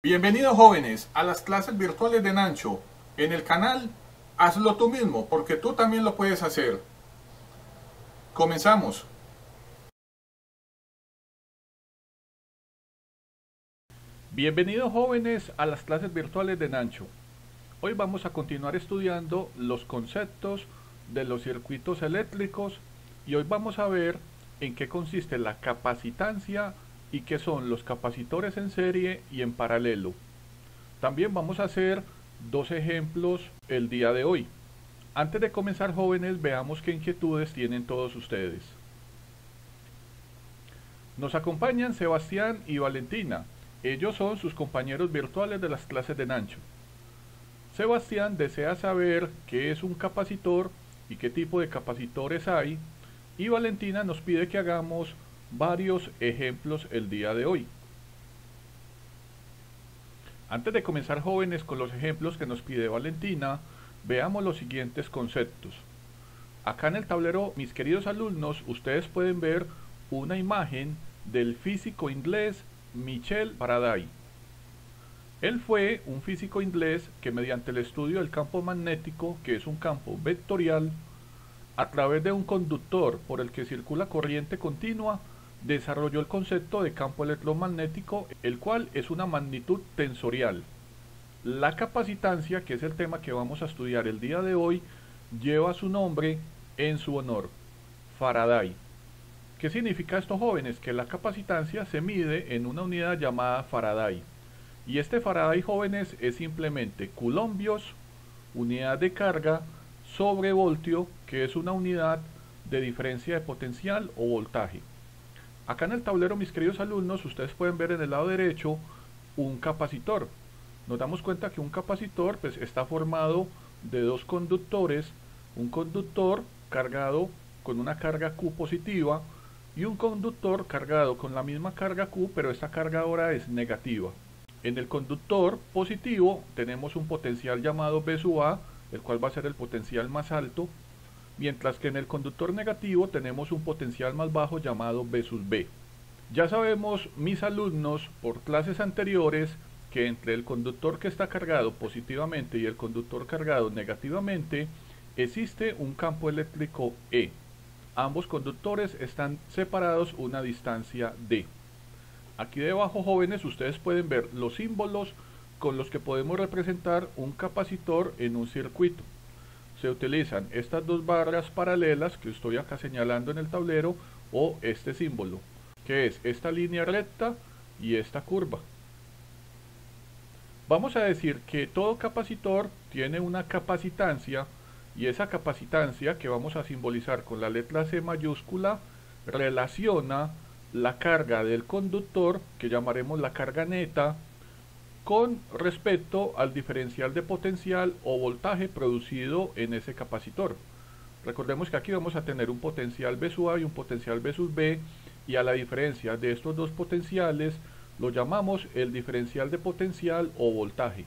Bienvenidos jóvenes a las clases virtuales de Nancho. En el canal Hazlo tú mismo, porque tú también lo puedes hacer. Comenzamos. Bienvenidos jóvenes a las clases virtuales de Nancho. Hoy vamos a continuar estudiando los conceptos de los circuitos eléctricos y hoy vamos a ver en qué consiste la capacitancia y qué son los capacitores en serie y en paralelo. También vamos a hacer dos ejemplos el día de hoy. Antes de comenzar jóvenes, veamos qué inquietudes tienen todos ustedes. Nos acompañan Sebastián y Valentina. Ellos son sus compañeros virtuales de las clases de Nancho. Sebastián desea saber qué es un capacitor y qué tipo de capacitores hay, y Valentina nos pide que hagamos varios ejemplos el día de hoy. Antes de comenzar jóvenes con los ejemplos que nos pide Valentina, veamos los siguientes conceptos. Acá en el tablero, mis queridos alumnos, ustedes pueden ver una imagen del físico inglés Michel Faraday. Él fue un físico inglés que mediante el estudio del campo magnético, que es un campo vectorial, a través de un conductor por el que circula corriente continua, desarrolló el concepto de campo electromagnético, el cual es una magnitud tensorial. La capacitancia, que es el tema que vamos a estudiar el día de hoy, lleva su nombre en su honor, Faraday. ¿Qué significa esto, jóvenes? Que la capacitancia se mide en una unidad llamada Faraday. Y este Faraday, jóvenes, es simplemente coulombios, unidad de carga, sobre voltio, que es una unidad de diferencia de potencial o voltaje. Acá en el tablero, mis queridos alumnos, ustedes pueden ver en el lado derecho un capacitor. Nos damos cuenta que un capacitor pues, está formado de dos conductores, un conductor cargado con una carga Q positiva y un conductor cargado con la misma carga Q, pero esta carga ahora es negativa. En el conductor positivo tenemos un potencial llamado B sub A, el cual va a ser el potencial más alto, mientras que en el conductor negativo tenemos un potencial más bajo llamado B sub B. Ya sabemos, mis alumnos, por clases anteriores, que entre el conductor que está cargado positivamente y el conductor cargado negativamente, existe un campo eléctrico E. Ambos conductores están separados una distancia D. Aquí debajo, jóvenes, ustedes pueden ver los símbolos con los que podemos representar un capacitor en un circuito. Se utilizan estas dos barras paralelas que estoy acá señalando en el tablero, o este símbolo, que es esta línea recta y esta curva. Vamos a decir que todo capacitor tiene una capacitancia, y esa capacitancia, que vamos a simbolizar con la letra C mayúscula, relaciona la carga del conductor, que llamaremos la carga neta, con respecto al diferencial de potencial o voltaje producido en ese capacitor. Recordemos que aquí vamos a tener un potencial B sub A y un potencial B sub B, y a la diferencia de estos dos potenciales lo llamamos el diferencial de potencial o voltaje.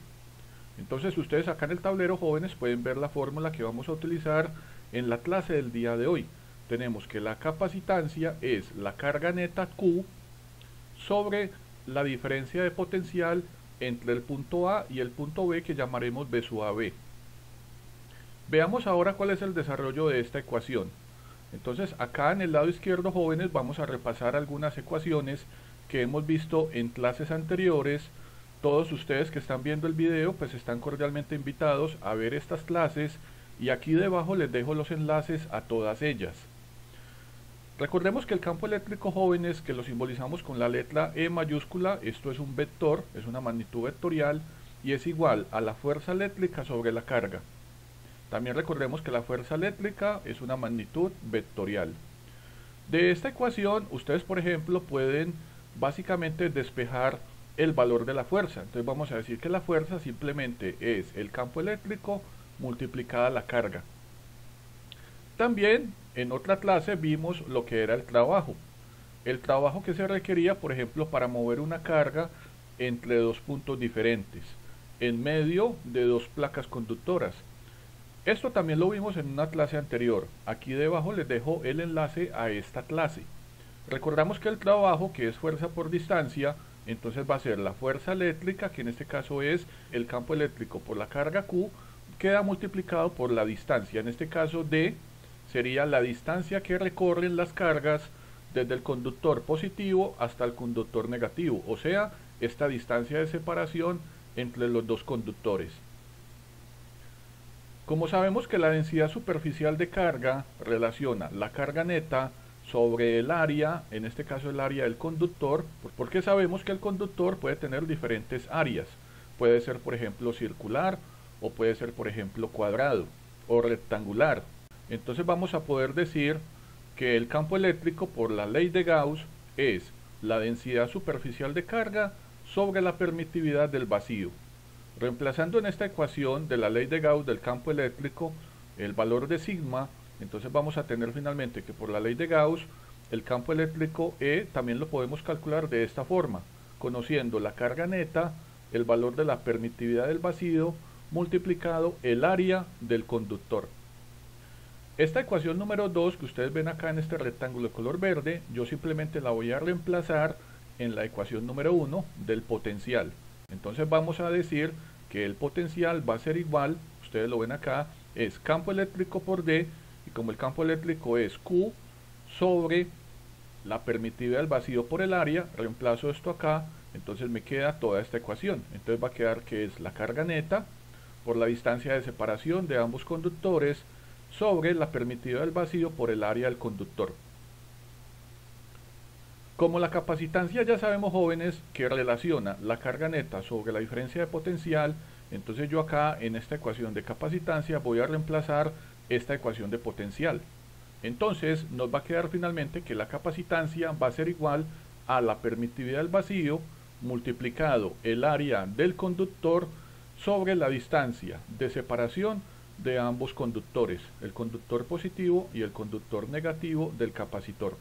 Entonces ustedes acá en el tablero, jóvenes, pueden ver la fórmula que vamos a utilizar en la clase del día de hoy. Tenemos que la capacitancia es la carga neta Q sobre la diferencia de potencial entre el punto A y el punto B, que llamaremos B sub AB. Veamos ahora cuál es el desarrollo de esta ecuación. Entonces acá en el lado izquierdo, jóvenes, vamos a repasar algunas ecuaciones que hemos visto en clases anteriores. Todos ustedes que están viendo el video pues están cordialmente invitados a ver estas clases, y aquí debajo les dejo los enlaces a todas ellas. Recordemos que el campo eléctrico, jóvenes, que lo simbolizamos con la letra E mayúscula, esto es un vector, es una magnitud vectorial y es igual a la fuerza eléctrica sobre la carga. También recordemos que la fuerza eléctrica es una magnitud vectorial. De esta ecuación, ustedes, por ejemplo, pueden básicamente despejar el valor de la fuerza. Entonces vamos a decir que la fuerza simplemente es el campo eléctrico multiplicada la carga. También en otra clase vimos lo que era el trabajo. El trabajo que se requería, por ejemplo, para mover una carga entre dos puntos diferentes, en medio de dos placas conductoras. Esto también lo vimos en una clase anterior. Aquí debajo les dejo el enlace a esta clase. Recordamos que el trabajo, que es fuerza por distancia, Entonces va a ser la fuerza eléctrica, que en este caso es el campo eléctrico por la carga Q, queda multiplicado por la distancia. En este caso D sería la distancia que recorren las cargas desde el conductor positivo hasta el conductor negativo, o sea, esta distancia de separación entre los dos conductores. Como sabemos que la densidad superficial de carga relaciona la carga neta sobre el área, en este caso el área del conductor, porque sabemos que el conductor puede tener diferentes áreas. Puede ser, por ejemplo, circular, o puede ser, por ejemplo, cuadrado o rectangular. Entonces vamos a poder decir que el campo eléctrico por la ley de Gauss es la densidad superficial de carga sobre la permitividad del vacío. Reemplazando en esta ecuación de la ley de Gauss del campo eléctrico el valor de sigma, entonces vamos a tener finalmente que por la ley de Gauss el campo eléctrico E también lo podemos calcular de esta forma, conociendo la carga neta, el valor de la permitividad del vacío, multiplicado el área del conductor. Esta ecuación número 2 que ustedes ven acá en este rectángulo de color verde, yo simplemente la voy a reemplazar en la ecuación número 1 del potencial. Entonces vamos a decir que el potencial va a ser igual, ustedes lo ven acá, es campo eléctrico por D, y como el campo eléctrico es Q sobre la permitividad del vacío por el área, reemplazo esto acá, entonces me queda toda esta ecuación. Entonces va a quedar que es la carga neta por la distancia de separación de ambos conductores sobre la permitividad del vacío por el área del conductor. Como la capacitancia ya sabemos, jóvenes, que relaciona la carga neta sobre la diferencia de potencial, entonces yo acá en esta ecuación de capacitancia voy a reemplazar esta ecuación de potencial. Entonces nos va a quedar finalmente que la capacitancia va a ser igual a la permitividad del vacío multiplicado el área del conductor sobre la distancia de separación de ambos conductores, el conductor positivo y el conductor negativo del capacitor.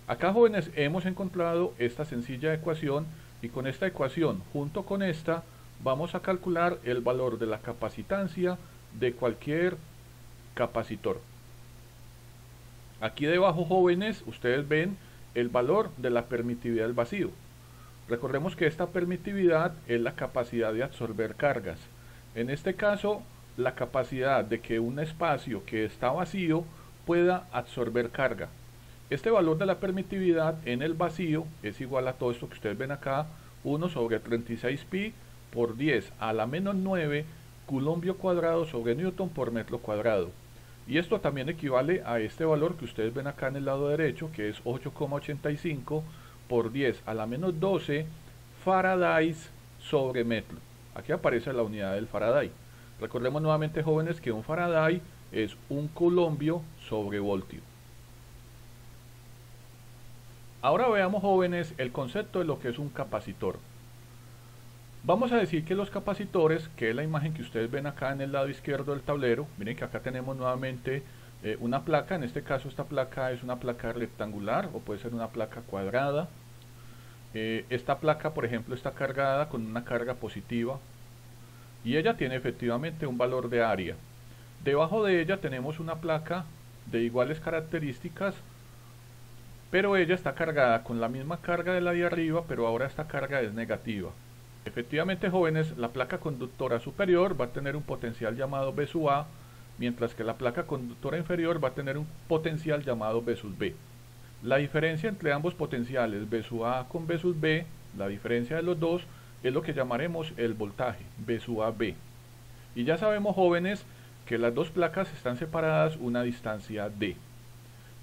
Acá, jóvenes, hemos encontrado esta sencilla ecuación, y con esta ecuación junto con esta vamos a calcular el valor de la capacitancia de cualquier capacitor. Aquí debajo, jóvenes, ustedes ven el valor de la permitividad del vacío. Recordemos que esta permitividad es la capacidad de absorber cargas. En este caso, la capacidad de que un espacio que está vacío pueda absorber carga. Este valor de la permitividad en el vacío es igual a todo esto que ustedes ven acá, 1 sobre 36 pi por 10 a la menos 9 coulombio cuadrado sobre newton por metro cuadrado. Y esto también equivale a este valor que ustedes ven acá en el lado derecho, que es 8,85 por 10 a la menos 12 faraдаys sobre metro. Aquí aparece la unidad del Faraday. Recordemos nuevamente, jóvenes, que un Faraday es un coulombio sobre voltio. Ahora veamos, jóvenes, el concepto de lo que es un capacitor. Vamos a decir que los capacitores, que es la imagen que ustedes ven acá en el lado izquierdo del tablero, miren que acá tenemos nuevamente una placa. En este caso esta placa es una placa rectangular o puede ser una placa cuadrada. Esta placa, por ejemplo, está cargada con una carga positiva y ella tiene efectivamente un valor de área. Debajo de ella tenemos una placa de iguales características, pero ella está cargada con la misma carga de la de arriba, pero ahora esta carga es negativa. Efectivamente, jóvenes, la placa conductora superior va a tener un potencial llamado B sub A, mientras que la placa conductora inferior va a tener un potencial llamado B sub B. La diferencia entre ambos potenciales, B sub A con B sub B, la diferencia de los dos, es lo que llamaremos el voltaje, B sub AB. Y ya sabemos, jóvenes, que las dos placas están separadas una distancia D.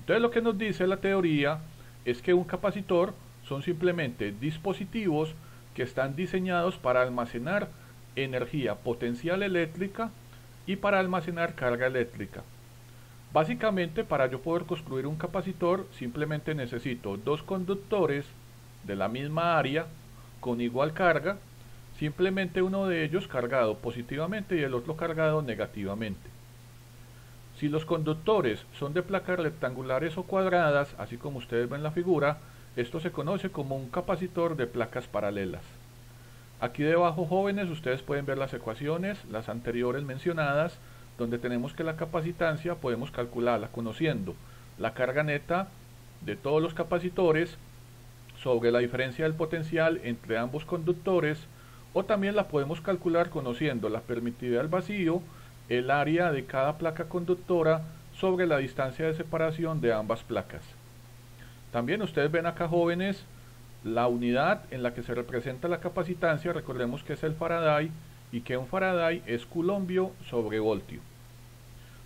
Entonces lo que nos dice la teoría es que un capacitor son simplemente dispositivos que están diseñados para almacenar energía potencial eléctrica y para almacenar carga eléctrica. Básicamente, para yo poder construir un capacitor, simplemente necesito dos conductores de la misma área con igual carga, simplemente uno de ellos cargado positivamente y el otro cargado negativamente. Si los conductores son de placas rectangulares o cuadradas, así como ustedes ven en la figura, esto se conoce como un capacitor de placas paralelas. Aquí debajo, jóvenes, ustedes pueden ver las ecuaciones, las anteriores mencionadas, donde tenemos que la capacitancia podemos calcularla conociendo la carga neta de todos los capacitores sobre la diferencia del potencial entre ambos conductores, o también la podemos calcular conociendo la permitividad del vacío, el área de cada placa conductora sobre la distancia de separación de ambas placas. También ustedes ven acá, jóvenes, la unidad en la que se representa la capacitancia. Recordemos que es el Faraday y que un Faraday es culombio sobre voltio.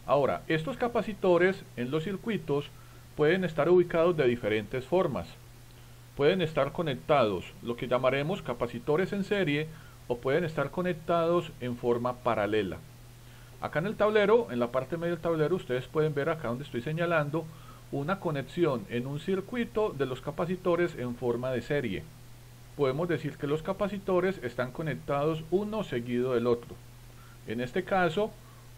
Ahora, estos capacitores en los circuitos pueden estar ubicados de diferentes formas. Pueden estar conectados, lo que llamaremos capacitores en serie, o pueden estar conectados en forma paralela. Acá en el tablero, en la parte media del tablero, ustedes pueden ver acá donde estoy señalando una conexión en un circuito de los capacitores en forma de serie. Podemos decir que los capacitores están conectados uno seguido del otro. En este caso,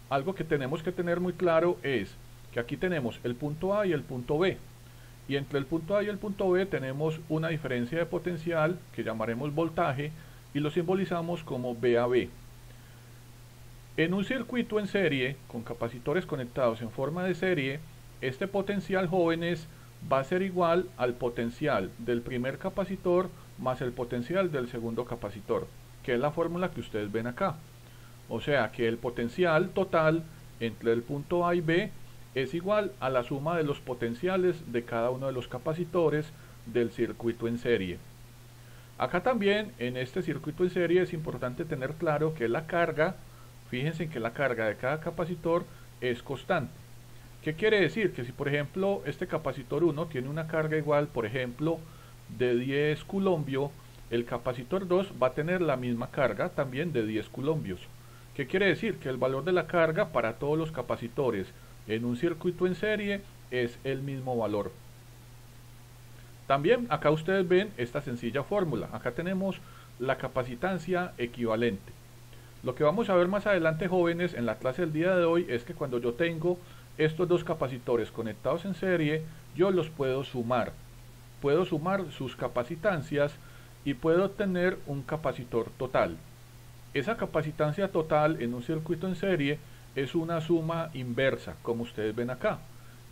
algo que tenemos que tener muy claro es que aquí tenemos el punto A y el punto B. Y entre el punto A y el punto B tenemos una diferencia de potencial que llamaremos voltaje y lo simbolizamos como VAB. En un circuito en serie, con capacitores conectados en forma de serie, este potencial, jóvenes, va a ser igual al potencial del primer capacitor más el potencial del segundo capacitor, que es la fórmula que ustedes ven acá. O sea que el potencial total entre el punto A y B es igual a la suma de los potenciales de cada uno de los capacitores del circuito en serie. Acá también, en este circuito en serie, es importante tener claro que la carga, fíjense que la carga de cada capacitor es constante. ¿Qué quiere decir? Que si por ejemplo este capacitor 1 tiene una carga igual, por ejemplo, de 10 coulombios, el capacitor 2 va a tener la misma carga también de 10 coulombios. ¿Qué quiere decir? Que el valor de la carga para todos los capacitores en un circuito en serie es el mismo valor. También acá ustedes ven esta sencilla fórmula. Acá tenemos la capacitancia equivalente. Lo que vamos a ver más adelante, jóvenes, en la clase del día de hoy es que cuando yo tengo estos dos capacitores conectados en serie, yo los puedo sumar. Puedo sumar sus capacitancias y puedo obtener un capacitor total. Esa capacitancia total en un circuito en serie es una suma inversa, como ustedes ven acá.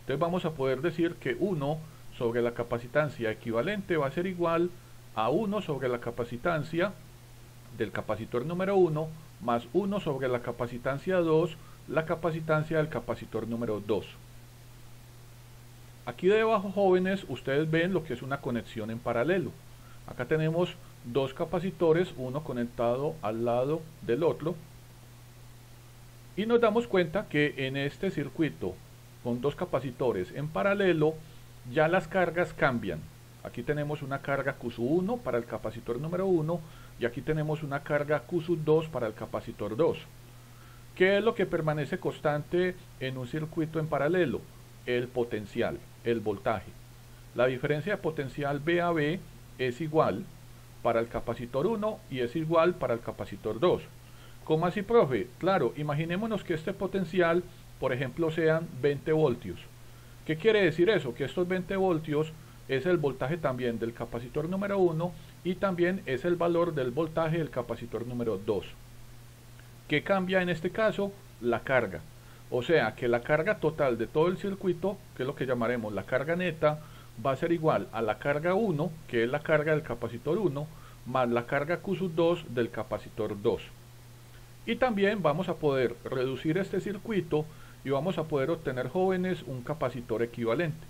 Entonces vamos a poder decir que 1 sobre la capacitancia equivalente va a ser igual a 1 sobre la capacitancia del capacitor número 1 más 1 sobre la capacitancia 2, la capacitancia del capacitor número 2. Aquí debajo, jóvenes, ustedes ven lo que es una conexión en paralelo. Acá tenemos dos capacitores, uno conectado al lado del otro, y nos damos cuenta que en este circuito con dos capacitores en paralelo ya las cargas cambian. Aquí tenemos una carga Q1 para el capacitor número 1 y aquí tenemos una carga Q2 para el capacitor 2. ¿Qué es lo que permanece constante en un circuito en paralelo? El potencial, el voltaje. La diferencia de potencial VAB es igual para el capacitor 1 y es igual para el capacitor 2. ¿Cómo así, profe? Claro, imaginémonos que este potencial, por ejemplo, sean 20 voltios. ¿Qué quiere decir eso? Que estos 20 voltios es el voltaje también del capacitor número 1 y también es el valor del voltaje del capacitor número 2. ¿Qué cambia en este caso? La carga. O sea que la carga total de todo el circuito, que es lo que llamaremos la carga neta, va a ser igual a la carga 1, que es la carga del capacitor 1, más la carga Q2 del capacitor 2. Y también vamos a poder reducir este circuito y vamos a poder obtener, jóvenes, un capacitor equivalente.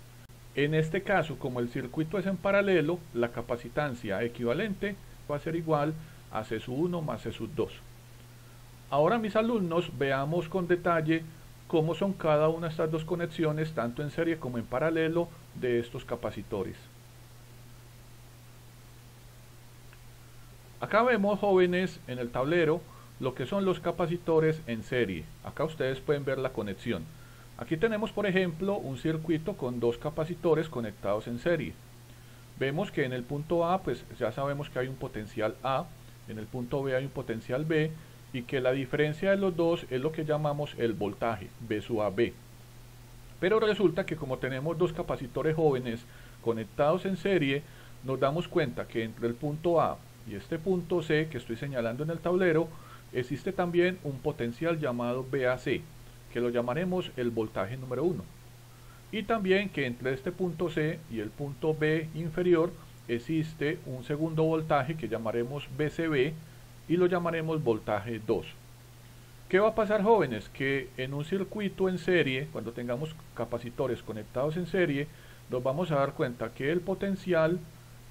En este caso, como el circuito es en paralelo, la capacitancia equivalente va a ser igual a C1 más C2. Ahora, mis alumnos, veamos con detalle cómo son cada una de estas dos conexiones, tanto en serie como en paralelo, de estos capacitores. Acá vemos, jóvenes, en el tablero lo que son los capacitores en serie. Acá ustedes pueden ver la conexión. Aquí tenemos, por ejemplo, un circuito con dos capacitores conectados en serie. Vemos que en el punto A, pues ya sabemos que hay un potencial A, en el punto B hay un potencial B, y que la diferencia de los dos es lo que llamamos el voltaje, V sub AB. Pero resulta que como tenemos dos capacitores, jóvenes, conectados en serie, nos damos cuenta que entre el punto A y este punto C que estoy señalando en el tablero, existe también un potencial llamado VAC, que lo llamaremos el voltaje número 1. Y también que entre este punto C y el punto B inferior existe un segundo voltaje que llamaremos VCB y lo llamaremos voltaje 2. ¿Qué va a pasar, jóvenes? Que en un circuito en serie, cuando tengamos capacitores conectados en serie, nos vamos a dar cuenta que el potencial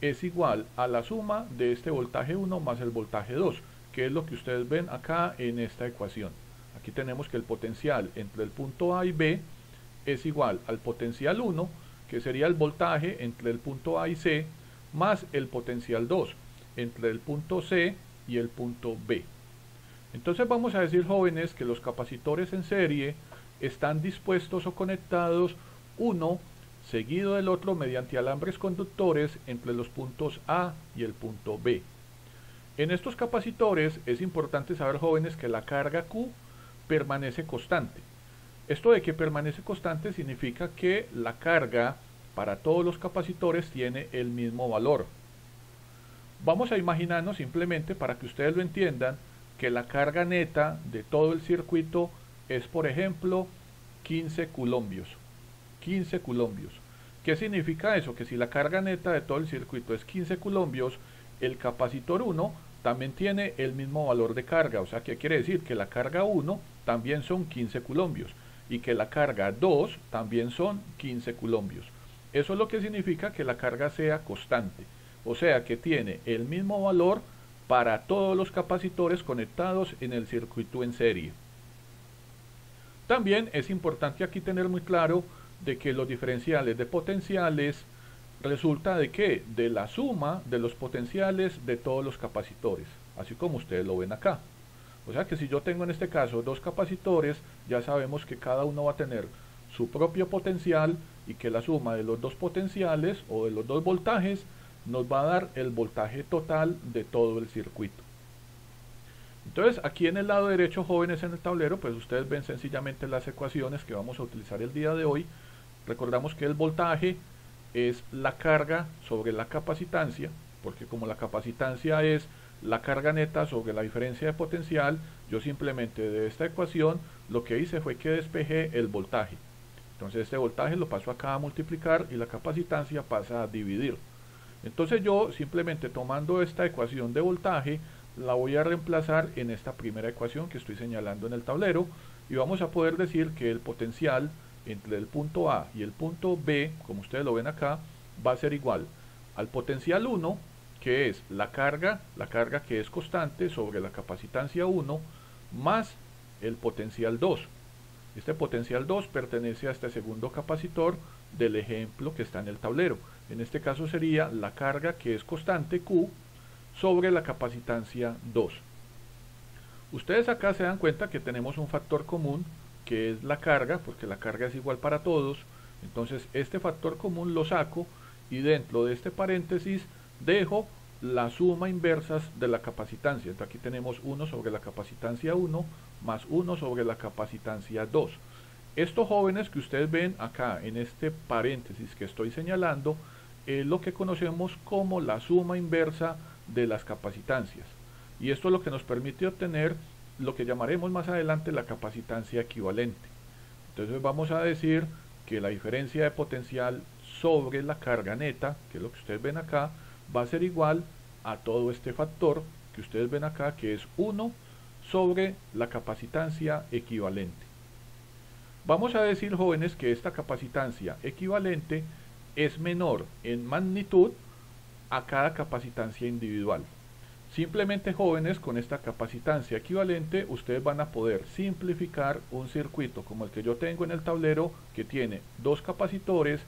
es igual a la suma de este voltaje 1 más el voltaje 2, que es lo que ustedes ven acá en esta ecuación. Aquí tenemos que el potencial entre el punto A y B es igual al potencial 1, que sería el voltaje entre el punto A y C, más el potencial 2 entre el punto C y el punto B. Entonces vamos a decir, jóvenes, que los capacitores en serie están dispuestos o conectados uno seguido del otro mediante alambres conductores entre los puntos A y el punto B. En estos capacitores es importante saber, jóvenes, que la carga Q permanece constante. Esto de que permanece constante significa que la carga para todos los capacitores tiene el mismo valor. Vamos a imaginarnos simplemente, para que ustedes lo entiendan, que la carga neta de todo el circuito es, por ejemplo, 15 coulombios. 15 coulombios. ¿Qué significa eso? Que si la carga neta de todo el circuito es 15 coulombios, el capacitor 1 también tiene el mismo valor de carga. O sea, ¿qué quiere decir? Que la carga 1 también son 15 coulombios y que la carga 2 también son 15 coulombios. Eso es lo que significa que la carga sea constante. O sea, que tiene el mismo valor para todos los capacitores conectados en el circuito en serie. También es importante aquí tener muy claro de que los diferenciales de potenciales resulta de que de la suma de los potenciales de todos los capacitores, así como ustedes lo ven acá. O sea que si yo tengo en este caso dos capacitores, ya sabemos que cada uno va a tener su propio potencial y que la suma de los dos potenciales o de los dos voltajes nos va a dar el voltaje total de todo el circuito. Entonces aquí en el lado derecho, jóvenes, en el tablero, pues ustedes ven sencillamente las ecuaciones que vamos a utilizar el día de hoy. Recordamos que el voltaje es la carga sobre la capacitancia, porque como la capacitancia es la carga neta sobre la diferencia de potencial, yo simplemente de esta ecuación lo que hice fue que despejé el voltaje. Entonces este voltaje lo paso acá a multiplicar y la capacitancia pasa a dividir. Entonces yo simplemente tomando esta ecuación de voltaje la voy a reemplazar en esta primera ecuación que estoy señalando en el tablero y vamos a poder decir que el potencial entre el punto A y el punto B, como ustedes lo ven acá, va a ser igual al potencial 1, que es la carga que es constante sobre la capacitancia 1, más el potencial 2. Este potencial 2 pertenece a este segundo capacitor del ejemplo que está en el tablero. En este caso sería la carga que es constante Q sobre la capacitancia 2. Ustedes acá se dan cuenta que tenemos un factor común que es la carga, porque la carga es igual para todos. Entonces este factor común lo saco y dentro de este paréntesis dejo la suma inversas de la capacitancia. Entonces aquí tenemos 1 sobre la capacitancia 1 más 1 sobre la capacitancia 2. Estos, jóvenes, que ustedes ven acá en este paréntesis que estoy señalando es lo que conocemos como la suma inversa de las capacitancias. Y esto es lo que nos permite obtener lo que llamaremos más adelante la capacitancia equivalente. Entonces vamos a decir que la diferencia de potencial sobre la carga neta, que es lo que ustedes ven acá, va a ser igual a todo este factor que ustedes ven acá, que es 1 sobre la capacitancia equivalente. Vamos a decir, jóvenes, que esta capacitancia equivalente es menor en magnitud a cada capacitancia individual. Simplemente, jóvenes, con esta capacitancia equivalente ustedes van a poder simplificar un circuito como el que yo tengo en el tablero, que tiene dos capacitores,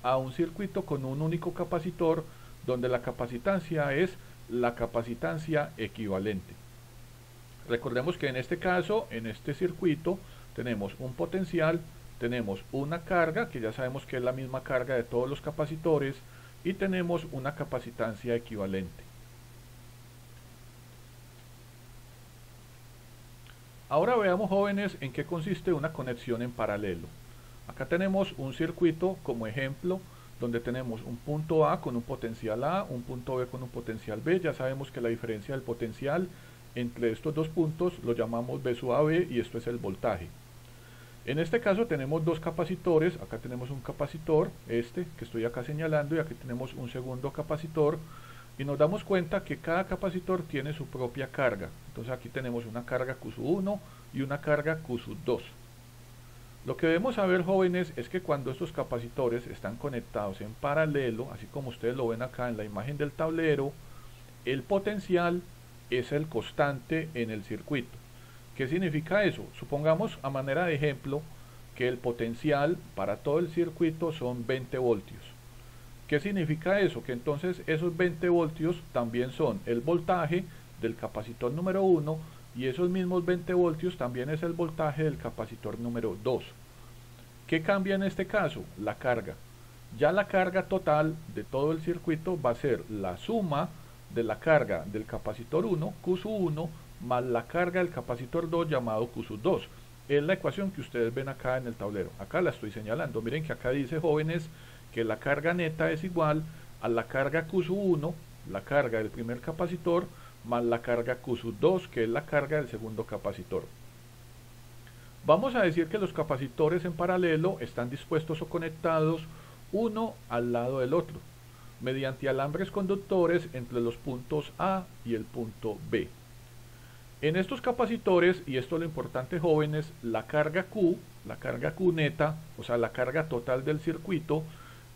a un circuito con un único capacitor donde la capacitancia es la capacitancia equivalente. Recordemos que en este caso, en este circuito, tenemos un potencial, tenemos una carga, que ya sabemos que es la misma carga de todos los capacitores, y tenemos una capacitancia equivalente. Ahora veamos, jóvenes, en qué consiste una conexión en paralelo. Acá tenemos un circuito como ejemplo, donde tenemos un punto A con un potencial A, un punto B con un potencial B. Ya sabemos que la diferencia del potencial entre estos dos puntos lo llamamos V sub AB y esto es el voltaje. En este caso tenemos dos capacitores, acá tenemos un capacitor, este que estoy acá señalando, y aquí tenemos un segundo capacitor, y nos damos cuenta que cada capacitor tiene su propia carga. Entonces aquí tenemos una carga Q1 y una carga Q2. Lo que debemos saber, jóvenes, es que cuando estos capacitores están conectados en paralelo, así como ustedes lo ven acá en la imagen del tablero, el potencial es el constante en el circuito. ¿Qué significa eso? Supongamos, a manera de ejemplo, que el potencial para todo el circuito son 20 voltios. ¿Qué significa eso? Que entonces esos 20 voltios también son el voltaje del capacitor número 1 y esos mismos 20 voltios también es el voltaje del capacitor número 2. ¿Qué cambia en este caso? La carga. Ya la carga total de todo el circuito va a ser la suma de la carga del capacitor 1, Q1, más la carga del capacitor 2 llamado Q2. Es la ecuación que ustedes ven acá en el tablero. Acá la estoy señalando. Miren que acá dice, jóvenes, que la carga neta es igual a la carga Q1, la carga del primer capacitor, más la carga Q2, que es la carga del segundo capacitor. Vamos a decir que los capacitores en paralelo están dispuestos o conectados uno al lado del otro, mediante alambres conductores entre los puntos A y el punto B. En estos capacitores, y esto es lo importante, jóvenes, la carga Q neta, o sea la carga total del circuito,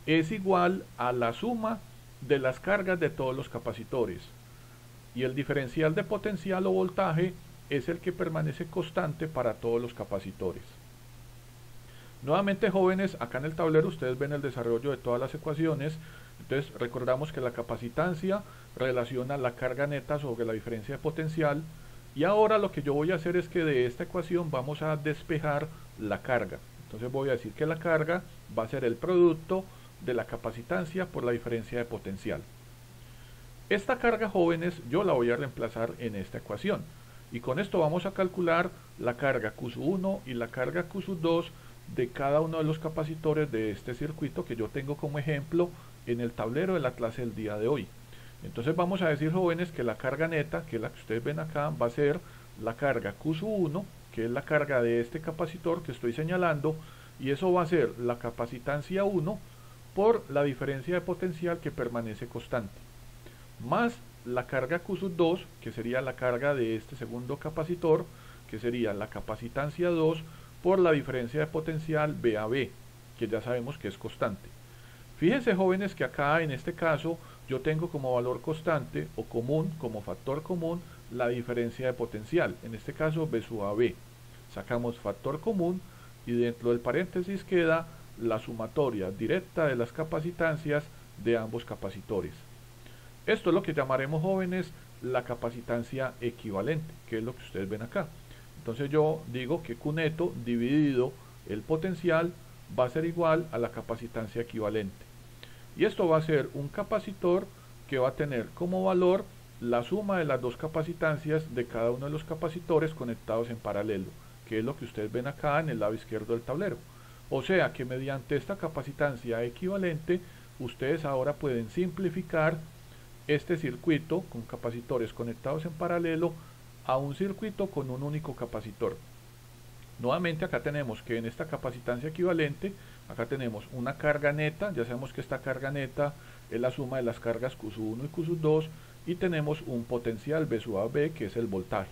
es igual a la suma de las cargas de todos los capacitores. Y el diferencial de potencial o voltaje es el que permanece constante para todos los capacitores. Nuevamente, jóvenes, acá en el tablero ustedes ven el desarrollo de todas las ecuaciones. Entonces recordamos que la capacitancia relaciona la carga neta sobre la diferencia de potencial, y ahora lo que yo voy a hacer es que de esta ecuación vamos a despejar la carga. Entonces voy a decir que la carga va a ser el producto de la capacitancia por la diferencia de potencial. Esta carga, jóvenes, yo la voy a reemplazar en esta ecuación, y con esto vamos a calcular la carga Q1 y la carga Q2 de cada uno de los capacitores de este circuito que yo tengo como ejemplo en el tablero de la clase del día de hoy. Entonces vamos a decir, jóvenes, que la carga neta, que es la que ustedes ven acá, va a ser la carga Q1, que es la carga de este capacitor que estoy señalando, y eso va a ser la capacitancia 1 por la diferencia de potencial que permanece constante, más la carga Q2, que sería la carga de este segundo capacitor, que sería la capacitancia 2 por la diferencia de potencial B a B, que ya sabemos que es constante. Fíjense, jóvenes, que acá en este caso yo tengo como valor constante o común, como factor común, la diferencia de potencial, en este caso B sub AB. Sacamos factor común y dentro del paréntesis queda la sumatoria directa de las capacitancias de ambos capacitores. Esto es lo que llamaremos, jóvenes, la capacitancia equivalente, que es lo que ustedes ven acá. Entonces yo digo que Q neto dividido el potencial va a ser igual a la capacitancia equivalente. Y esto va a ser un capacitor que va a tener como valor la suma de las dos capacitancias de cada uno de los capacitores conectados en paralelo, que es lo que ustedes ven acá en el lado izquierdo del tablero. O sea que mediante esta capacitancia equivalente, ustedes ahora pueden simplificar este circuito con capacitores conectados en paralelo a un circuito con un único capacitor. Nuevamente acá tenemos que en esta capacitancia equivalente, acá tenemos una carga neta, ya sabemos que esta carga neta es la suma de las cargas Q1 y Q2, y tenemos un potencial B sub AB, que es el voltaje.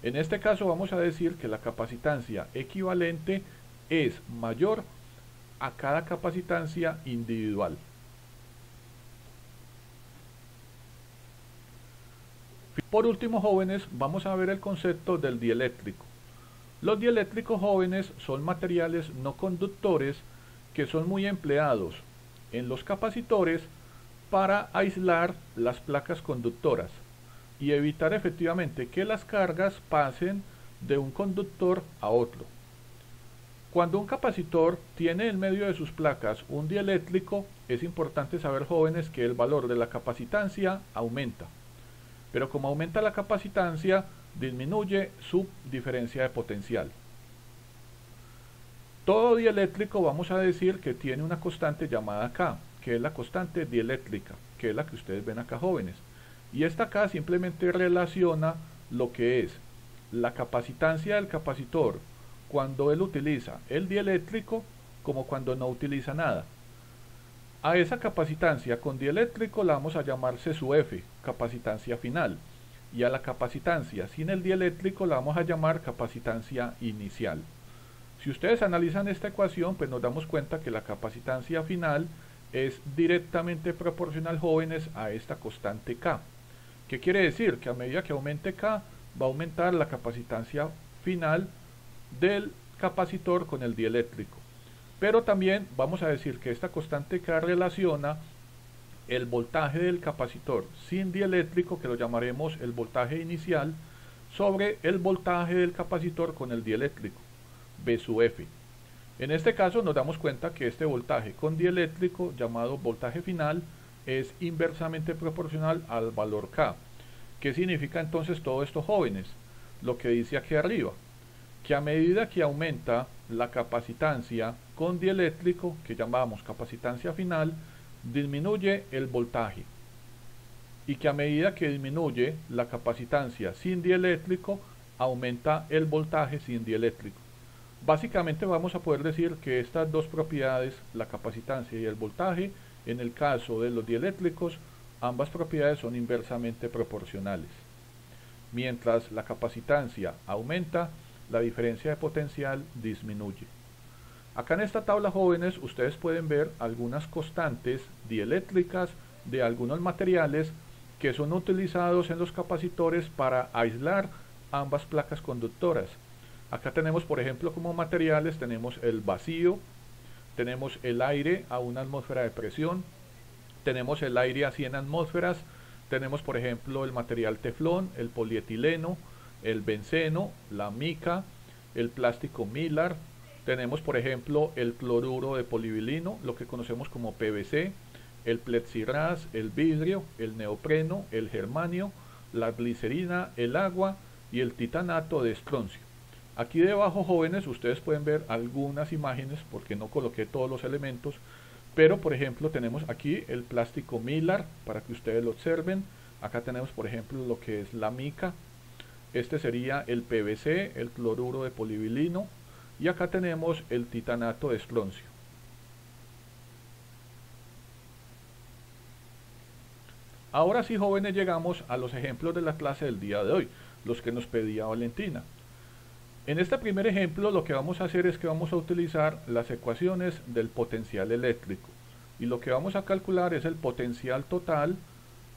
En este caso vamos a decir que la capacitancia equivalente es mayor a cada capacitancia individual. Por último, jóvenes, vamos a ver el concepto del dieléctrico. Los dieléctricos, jóvenes, son materiales no conductores que son muy empleados en los capacitores para aislar las placas conductoras y evitar efectivamente que las cargas pasen de un conductor a otro. Cuando un capacitor tiene en medio de sus placas un dieléctrico, es importante saber, jóvenes, que el valor de la capacitancia aumenta. Pero como aumenta la capacitancia, disminuye su diferencia de potencial. Todo dieléctrico vamos a decir que tiene una constante llamada K, que es la constante dieléctrica, que es la que ustedes ven acá, jóvenes. Y esta K simplemente relaciona lo que es la capacitancia del capacitor cuando él utiliza el dieléctrico como cuando no utiliza nada. A esa capacitancia con dieléctrico la vamos a llamar C sub F, capacitancia final, y a la capacitancia sin el dieléctrico la vamos a llamar capacitancia inicial. Si ustedes analizan esta ecuación, pues nos damos cuenta que la capacitancia final es directamente proporcional, jóvenes, a esta constante K. ¿Qué quiere decir? Que a medida que aumente K, va a aumentar la capacitancia final del capacitor con el dieléctrico. Pero también vamos a decir que esta constante K relaciona el voltaje del capacitor sin dieléctrico, que lo llamaremos el voltaje inicial, sobre el voltaje del capacitor con el dieléctrico, V sub F. En este caso nos damos cuenta que este voltaje con dieléctrico, llamado voltaje final, es inversamente proporcional al valor K. ¿Qué significa entonces todo esto, jóvenes? Lo que dice aquí arriba, que a medida que aumenta la capacitancia con dieléctrico, que llamamos capacitancia final, disminuye el voltaje, y que a medida que disminuye la capacitancia sin dieléctrico, aumenta el voltaje sin dieléctrico. Básicamente vamos a poder decir que estas dos propiedades, la capacitancia y el voltaje, en el caso de los dieléctricos, ambas propiedades son inversamente proporcionales. Mientras la capacitancia aumenta, la diferencia de potencial disminuye. Acá en esta tabla, jóvenes, ustedes pueden ver algunas constantes dieléctricas de algunos materiales que son utilizados en los capacitores para aislar ambas placas conductoras. Acá tenemos, por ejemplo, como materiales, tenemos el vacío, tenemos el aire a una atmósfera de presión, tenemos el aire a 100 atmósferas, tenemos, por ejemplo, el material teflón, el polietileno, el benceno, la mica, el plástico mylar, tenemos, por ejemplo, el cloruro de polivinilo, lo que conocemos como PVC, el plexiglas, el vidrio, el neopreno, el germanio, la glicerina, el agua y el titanato de estroncio. Aquí debajo, jóvenes, ustedes pueden ver algunas imágenes, porque no coloqué todos los elementos, pero por ejemplo tenemos aquí el plástico mylar, para que ustedes lo observen. Acá tenemos, por ejemplo, lo que es la mica, este sería el PVC, el cloruro de polivinilo, y acá tenemos el titanato de estroncio. Ahora sí, jóvenes, llegamos a los ejemplos de la clase del día de hoy, los que nos pedía Valentina. En este primer ejemplo lo que vamos a hacer es que vamos a utilizar las ecuaciones del potencial eléctrico, y lo que vamos a calcular es el potencial total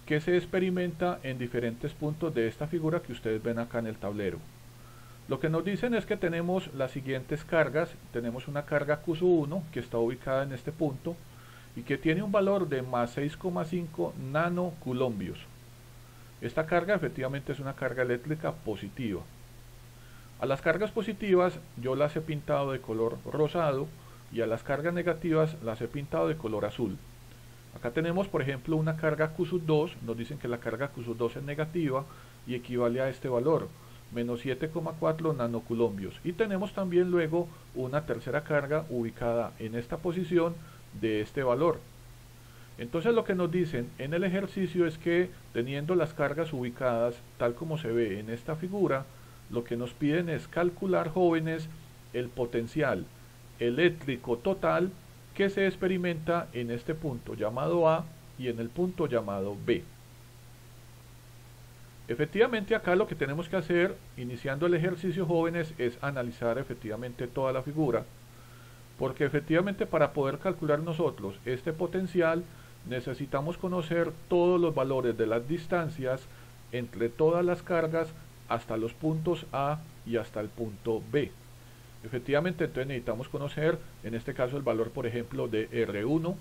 que se experimenta en diferentes puntos de esta figura que ustedes ven acá en el tablero. Lo que nos dicen es que tenemos las siguientes cargas. Tenemos una carga Q1 que está ubicada en este punto y que tiene un valor de más 6,5 nanocoulombios. Esta carga efectivamente es una carga eléctrica positiva. A las cargas positivas yo las he pintado de color rosado y a las cargas negativas las he pintado de color azul. Acá tenemos, por ejemplo, una carga Q2, nos dicen que la carga Q2 es negativa y equivale a este valor, menos 7,4 nanocoulombios. Y tenemos también luego una tercera carga ubicada en esta posición de este valor. Entonces lo que nos dicen en el ejercicio es que, teniendo las cargas ubicadas tal como se ve en esta figura, lo que nos piden es calcular, jóvenes, el potencial eléctrico total que se experimenta en este punto llamado A y en el punto llamado B. Efectivamente, acá lo que tenemos que hacer, iniciando el ejercicio, jóvenes, es analizar efectivamente toda la figura, porque efectivamente para poder calcular nosotros este potencial necesitamos conocer todos los valores de las distancias entre todas las cargas hasta los puntos A y hasta el punto B. Efectivamente, entonces necesitamos conocer, en este caso, el valor, por ejemplo, de R1.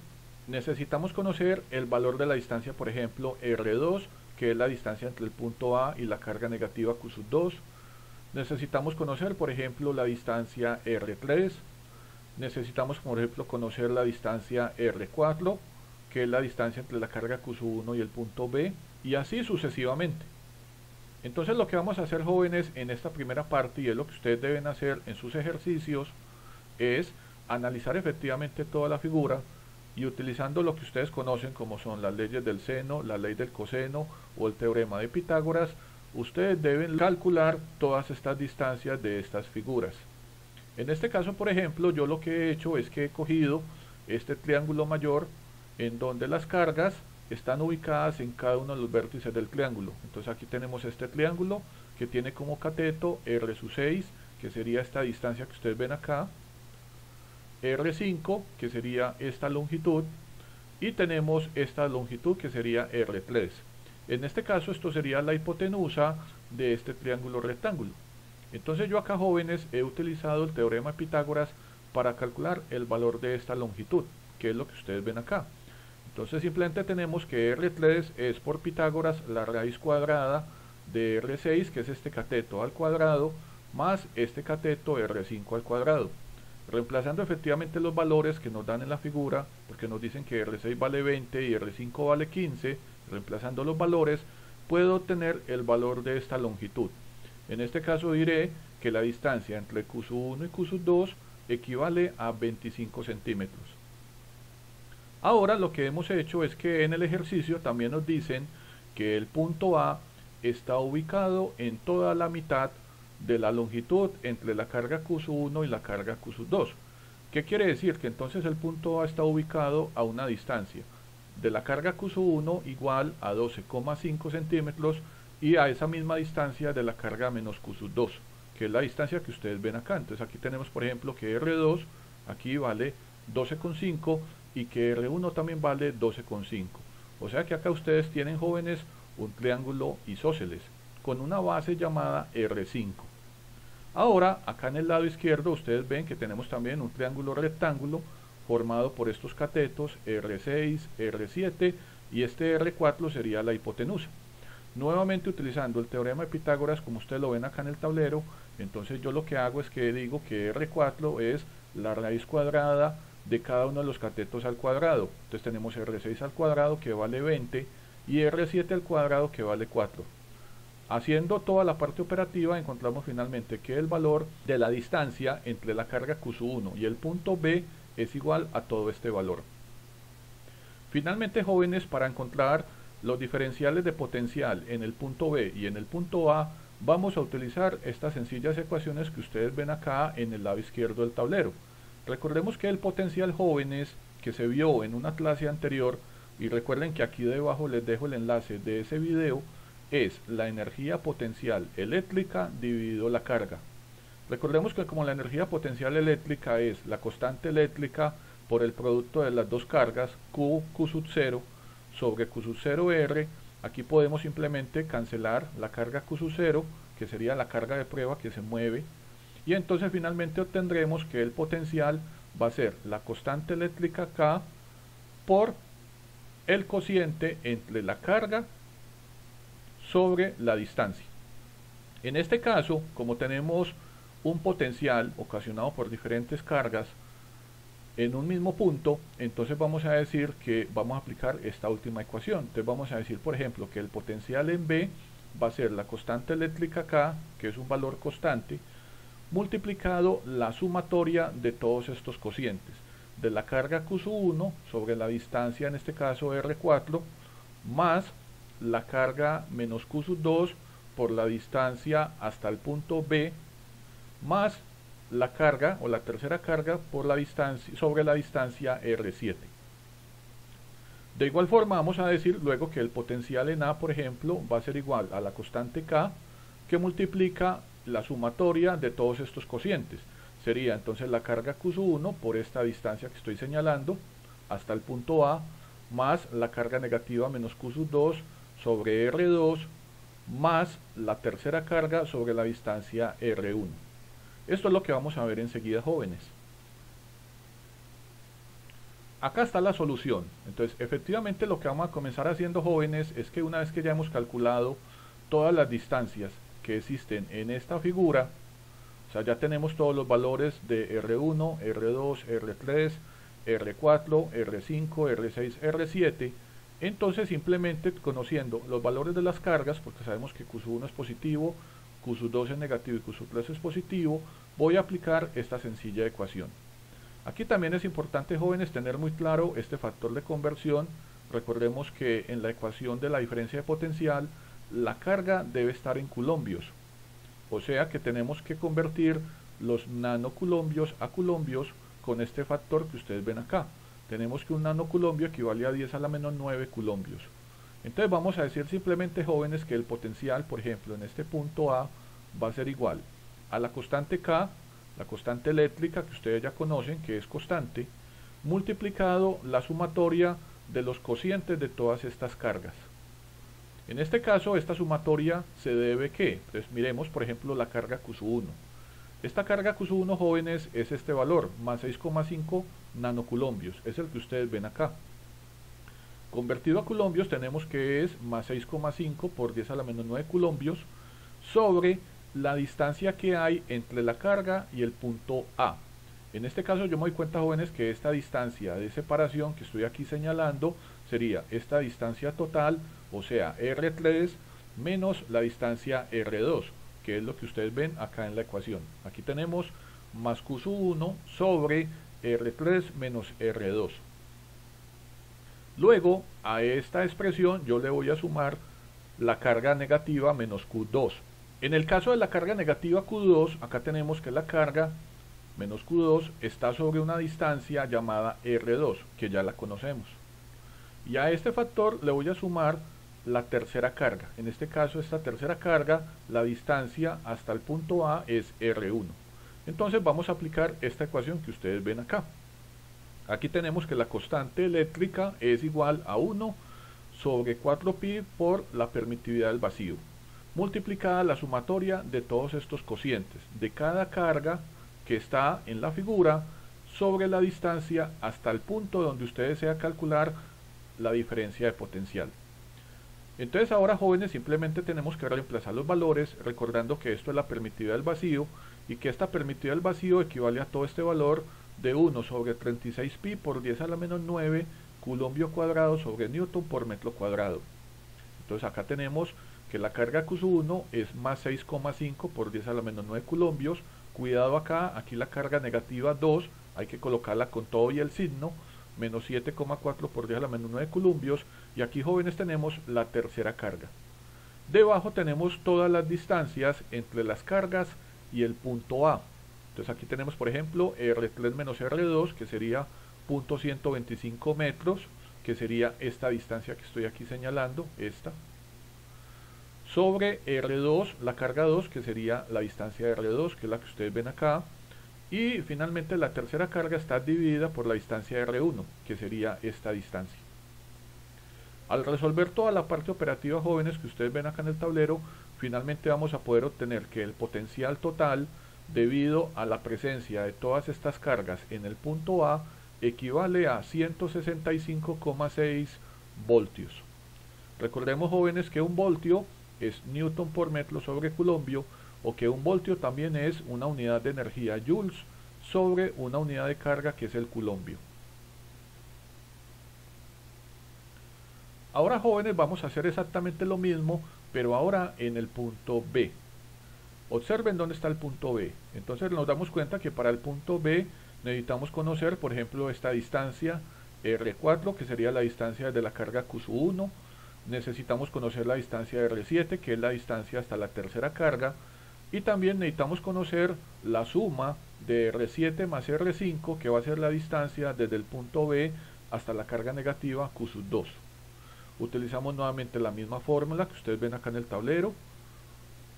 Necesitamos conocer el valor de la distancia, por ejemplo, R2, que es la distancia entre el punto A y la carga negativa Q2. Necesitamos conocer, por ejemplo, la distancia R3. Necesitamos, por ejemplo, conocer la distancia R4, que es la distancia entre la carga Q1 y el punto B, y así sucesivamente. Entonces lo que vamos a hacer, jóvenes, en esta primera parte, y es lo que ustedes deben hacer en sus ejercicios, es analizar efectivamente toda la figura y, utilizando lo que ustedes conocen como son las leyes del seno, la ley del coseno o el teorema de Pitágoras, ustedes deben calcular todas estas distancias de estas figuras. En este caso, por ejemplo, yo lo que he hecho es que he cogido este triángulo mayor en donde las cargas están ubicadas en cada uno de los vértices del triángulo. Entonces aquí tenemos este triángulo que tiene como cateto R sub 6, que sería esta distancia que ustedes ven acá, R5, que sería esta longitud, y tenemos esta longitud que sería R3. En este caso esto sería la hipotenusa de este triángulo rectángulo. Entonces yo acá, jóvenes, he utilizado el teorema de Pitágoras para calcular el valor de esta longitud, que es lo que ustedes ven acá. Entonces simplemente tenemos que R3 es por Pitágoras la raíz cuadrada de R6, que es este cateto al cuadrado, más este cateto R5 al cuadrado. Reemplazando efectivamente los valores que nos dan en la figura, porque nos dicen que R6 vale 20 y R5 vale 15, reemplazando los valores, puedo obtener el valor de esta longitud. En este caso diré que la distancia entre Q sub 1 y Q sub 2 equivale a 25 centímetros. Ahora lo que hemos hecho es que en el ejercicio también nos dicen que el punto A está ubicado en toda la mitad de la longitud entre la carga Q sub 1 y la carga Q sub 2. ¿Qué quiere decir? Que entonces el punto A está ubicado a una distancia de la carga Q sub 1 igual a 12,5 centímetros y a esa misma distancia de la carga menos Q sub 2, que es la distancia que ustedes ven acá. Entonces aquí tenemos, por ejemplo, que R2 aquí vale 12,5 y que R1 también vale 12,5. O sea que acá ustedes tienen, jóvenes, un triángulo isósceles con una base llamada R5. Ahora, acá en el lado izquierdo ustedes ven que tenemos también un triángulo rectángulo formado por estos catetos R6, R7 y este R4 sería la hipotenusa. Nuevamente utilizando el teorema de Pitágoras, como ustedes lo ven acá en el tablero, entonces yo lo que hago es que digo que R4 es la raíz cuadrada de cada uno de los catetos al cuadrado. Entonces tenemos R6 al cuadrado que vale 20 y R7 al cuadrado que vale 4. Haciendo toda la parte operativa encontramos finalmente que el valor de la distancia entre la carga Q sub 1 y el punto B es igual a todo este valor. Finalmente, jóvenes, para encontrar los diferenciales de potencial en el punto B y en el punto A, vamos a utilizar estas sencillas ecuaciones que ustedes ven acá en el lado izquierdo del tablero. Recordemos que el potencial, jóvenes, que se vio en una clase anterior, y recuerden que aquí debajo les dejo el enlace de ese video, es la energía potencial eléctrica dividido la carga. Recordemos que como la energía potencial eléctrica es la constante eléctrica por el producto de las dos cargas, Q sub 0 sobre Q sub 0R, aquí podemos simplemente cancelar la carga Q sub 0, que sería la carga de prueba que se mueve, y entonces finalmente obtendremos que el potencial va a ser la constante eléctrica K por el cociente entre la carga sobre la distancia. En este caso, como tenemos un potencial ocasionado por diferentes cargas en un mismo punto, entonces vamos a decir que vamos a aplicar esta última ecuación. Entonces vamos a decir, por ejemplo, que el potencial en B va a ser la constante eléctrica K, que es un valor constante, multiplicado la sumatoria de todos estos cocientes, de la carga Q sub 1 sobre la distancia, en este caso R4, más la carga menos Q sub 2 por la distancia hasta el punto B, más la carga o la tercera carga por la distancia, sobre la distancia R7. De igual forma vamos a decir luego que el potencial en A, por ejemplo, va a ser igual a la constante K, que multiplica la sumatoria de todos estos cocientes. Sería entonces la carga Q sub 1 por esta distancia que estoy señalando hasta el punto A, más la carga negativa menos Q sub 2 sobre R2, más la tercera carga sobre la distancia R1. Esto es lo que vamos a ver enseguida, jóvenes. Acá está la solución. Entonces, efectivamente lo que vamos a comenzar haciendo, jóvenes, es que una vez que ya hemos calculado todas las distancias que existen en esta figura, o sea, ya tenemos todos los valores de R1, R2, R3, R4, R5, R6, R7, entonces simplemente conociendo los valores de las cargas, porque sabemos que Q sub 1 es positivo, Q sub 2 es negativo y Q sub 3 es positivo, voy a aplicar esta sencilla ecuación. Aquí también es importante, jóvenes, tener muy claro este factor de conversión. Recordemos que en la ecuación de la diferencia de potencial, la carga debe estar en coulombios. O sea que tenemos que convertir los nanocoulombios a coulombios con este factor que ustedes ven acá. Tenemos que un nanocoulumbio equivale a 10 a la menos 9 coulombios. Entonces vamos a decir simplemente, jóvenes, que el potencial, por ejemplo, en este punto A va a ser igual a la constante K, la constante eléctrica que ustedes ya conocen, que es constante, multiplicado la sumatoria de los cocientes de todas estas cargas. En este caso, esta sumatoria se debe ¿qué? Entonces miremos, por ejemplo, la carga Q1. Esta carga Q1, jóvenes, es este valor, más 6,5 nanocoulombios, es el que ustedes ven acá. Convertido a coulombios tenemos que es más 6,5 por 10 a la menos 9 coulombios sobre la distancia que hay entre la carga y el punto A. En este caso yo me doy cuenta, jóvenes, que esta distancia de separación que estoy aquí señalando sería esta distancia total, o sea, R3 menos la distancia R2, que es lo que ustedes ven acá en la ecuación. Aquí tenemos más Q1 sobre R3 menos R2. Luego, a esta expresión yo le voy a sumar la carga negativa menos Q2. En el caso de la carga negativa Q2, acá tenemos que la carga menos Q2 está sobre una distancia llamada R2, que ya la conocemos. Y a este factor le voy a sumar la tercera carga. En este caso, esta tercera carga, la distancia hasta el punto A es R1. Entonces vamos a aplicar esta ecuación que ustedes ven acá. Aquí tenemos que la constante eléctrica es igual a 1 sobre 4pi por la permitividad del vacío, multiplicada la sumatoria de todos estos cocientes, de cada carga que está en la figura, sobre la distancia hasta el punto donde usted desea calcular la diferencia de potencial. Entonces ahora, jóvenes, simplemente tenemos que reemplazar los valores, recordando que esto es la permitividad del vacío, y que esta permitividad del vacío equivale a todo este valor de 1 sobre 36pi por 10 a la menos 9 coulombio cuadrado sobre newton por metro cuadrado. Entonces acá tenemos que la carga Q1 es más 6,5 por 10 a la menos 9 coulombios. Cuidado acá, aquí la carga negativa 2, hay que colocarla con todo y el signo, menos 7,4 por 10 a la menos 9 coulombios. Y aquí, jóvenes, tenemos la tercera carga. Debajo tenemos todas las distancias entre las cargas y el punto A. Entonces aquí tenemos, por ejemplo, R3 menos R2, que sería 0.125 metros, que sería esta distancia que estoy aquí señalando, esta, sobre R2, la carga 2, que sería la distancia de R2, que es la que ustedes ven acá, y finalmente la tercera carga está dividida por la distancia de R1, que sería esta distancia. Al resolver toda la parte operativa, jóvenes, que ustedes ven acá en el tablero, finalmente vamos a poder obtener que el potencial total, debido a la presencia de todas estas cargas en el punto A, equivale a 165,6 voltios. Recordemos, jóvenes, que un voltio es newton por metro sobre coulombio, o que un voltio también es una unidad de energía joules sobre una unidad de carga, que es el coulombio. Ahora, jóvenes, vamos a hacer exactamente lo mismo, pero ahora en el punto B. Observen dónde está el punto B. Entonces nos damos cuenta que para el punto B necesitamos conocer, por ejemplo, esta distancia R4, que sería la distancia de la carga Q1. Necesitamos conocer la distancia R7, que es la distancia hasta la tercera carga. Y también necesitamos conocer la suma de R7 más R5, que va a ser la distancia desde el punto B hasta la carga negativa Q2. Utilizamos nuevamente la misma fórmula que ustedes ven acá en el tablero,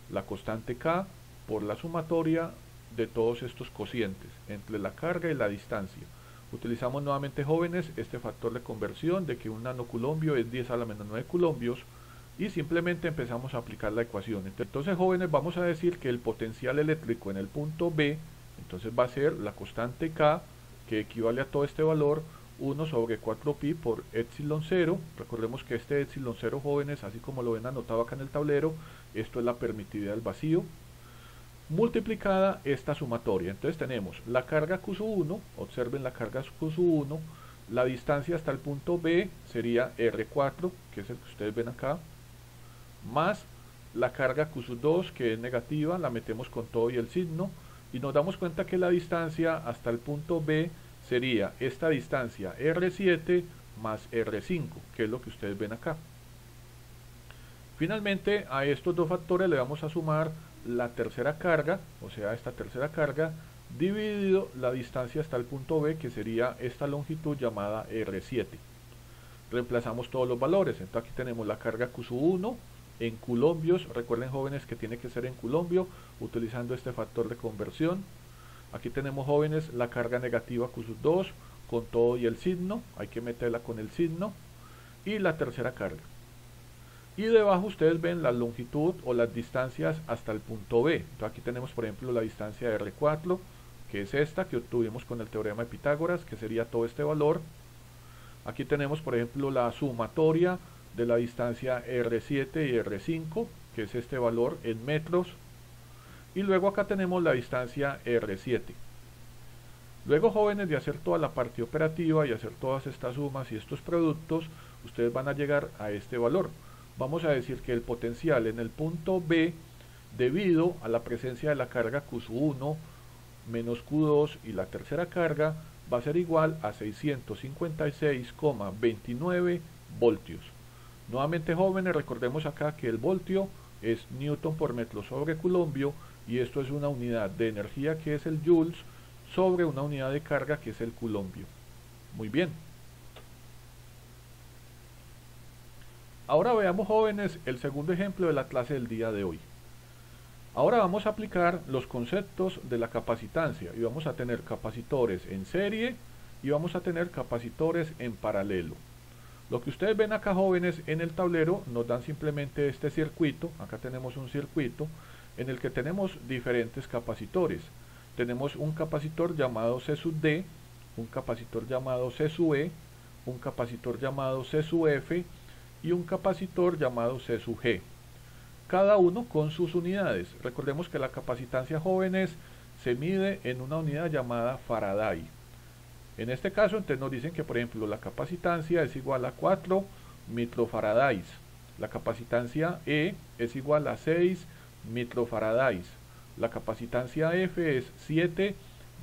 la constante K por la sumatoria de todos estos cocientes entre la carga y la distancia. Utilizamos nuevamente, jóvenes, este factor de conversión de que un nanocoulumbio es 10 a la menos 9 coulombios, y simplemente empezamos a aplicar la ecuación. Entonces, jóvenes, vamos a decir que el potencial eléctrico en el punto B, entonces va a ser la constante K, que equivale a todo este valor, 1 sobre 4pi por epsilon 0. Recordemos que este epsilon 0, jóvenes, así como lo ven anotado acá en el tablero, esto es la permitividad del vacío, multiplicada esta sumatoria. Entonces tenemos la carga Q1, observen la carga Q1, la distancia hasta el punto B sería R4, que es el que ustedes ven acá, más la carga Q2, que es negativa, la metemos con todo y el signo, y nos damos cuenta que la distancia hasta el punto B sería esta distancia R7 más R5, que es lo que ustedes ven acá. Finalmente, a estos dos factores le vamos a sumar la tercera carga, o sea esta tercera carga, dividido la distancia hasta el punto B, que sería esta longitud llamada R7. Reemplazamos todos los valores. Entonces aquí tenemos la carga Q1 en culombios. Recuerden, jóvenes, que tiene que ser en culombio utilizando este factor de conversión. Aquí tenemos, jóvenes, la carga negativa Q2 con todo y el signo. Hay que meterla con el signo. Y la tercera carga. Y debajo ustedes ven la longitud o las distancias hasta el punto B. Entonces aquí tenemos, por ejemplo, la distancia de R4, que es esta que obtuvimos con el teorema de Pitágoras, que sería todo este valor. Aquí tenemos, por ejemplo, la sumatoria de la distancia R7 y R5, que es este valor en metros. Y luego acá tenemos la distancia R7. Luego, jóvenes, de hacer toda la parte operativa y hacer todas estas sumas y estos productos, ustedes van a llegar a este valor. Vamos a decir que el potencial en el punto B, debido a la presencia de la carga Q1 menos Q2 y la tercera carga, va a ser igual a 656,29 voltios. Nuevamente, jóvenes, recordemos acá que el voltio es newton por metro sobre culombio, y esto es una unidad de energía que es el joules sobre una unidad de carga que es el culombio. Muy bien. Ahora veamos, jóvenes, el segundo ejemplo de la clase del día de hoy. Ahora vamos a aplicar los conceptos de la capacitancia y vamos a tener capacitores en serie y vamos a tener capacitores en paralelo. Lo que ustedes ven acá, jóvenes, en el tablero nos dan simplemente este circuito. Acá tenemos un circuito en el que tenemos diferentes capacitores. Tenemos un capacitor llamado C sub D, un capacitor llamado C sub E, un capacitor llamado C sub F y un capacitor llamado C sub G. Cada uno con sus unidades. Recordemos que la capacitancia, jóvenes, se mide en una unidad llamada Faraday. En este caso, entonces nos dicen que, por ejemplo, la capacitancia es igual a 4 microfarads. La capacitancia E es igual a 6 microfarads. La capacitancia F es 7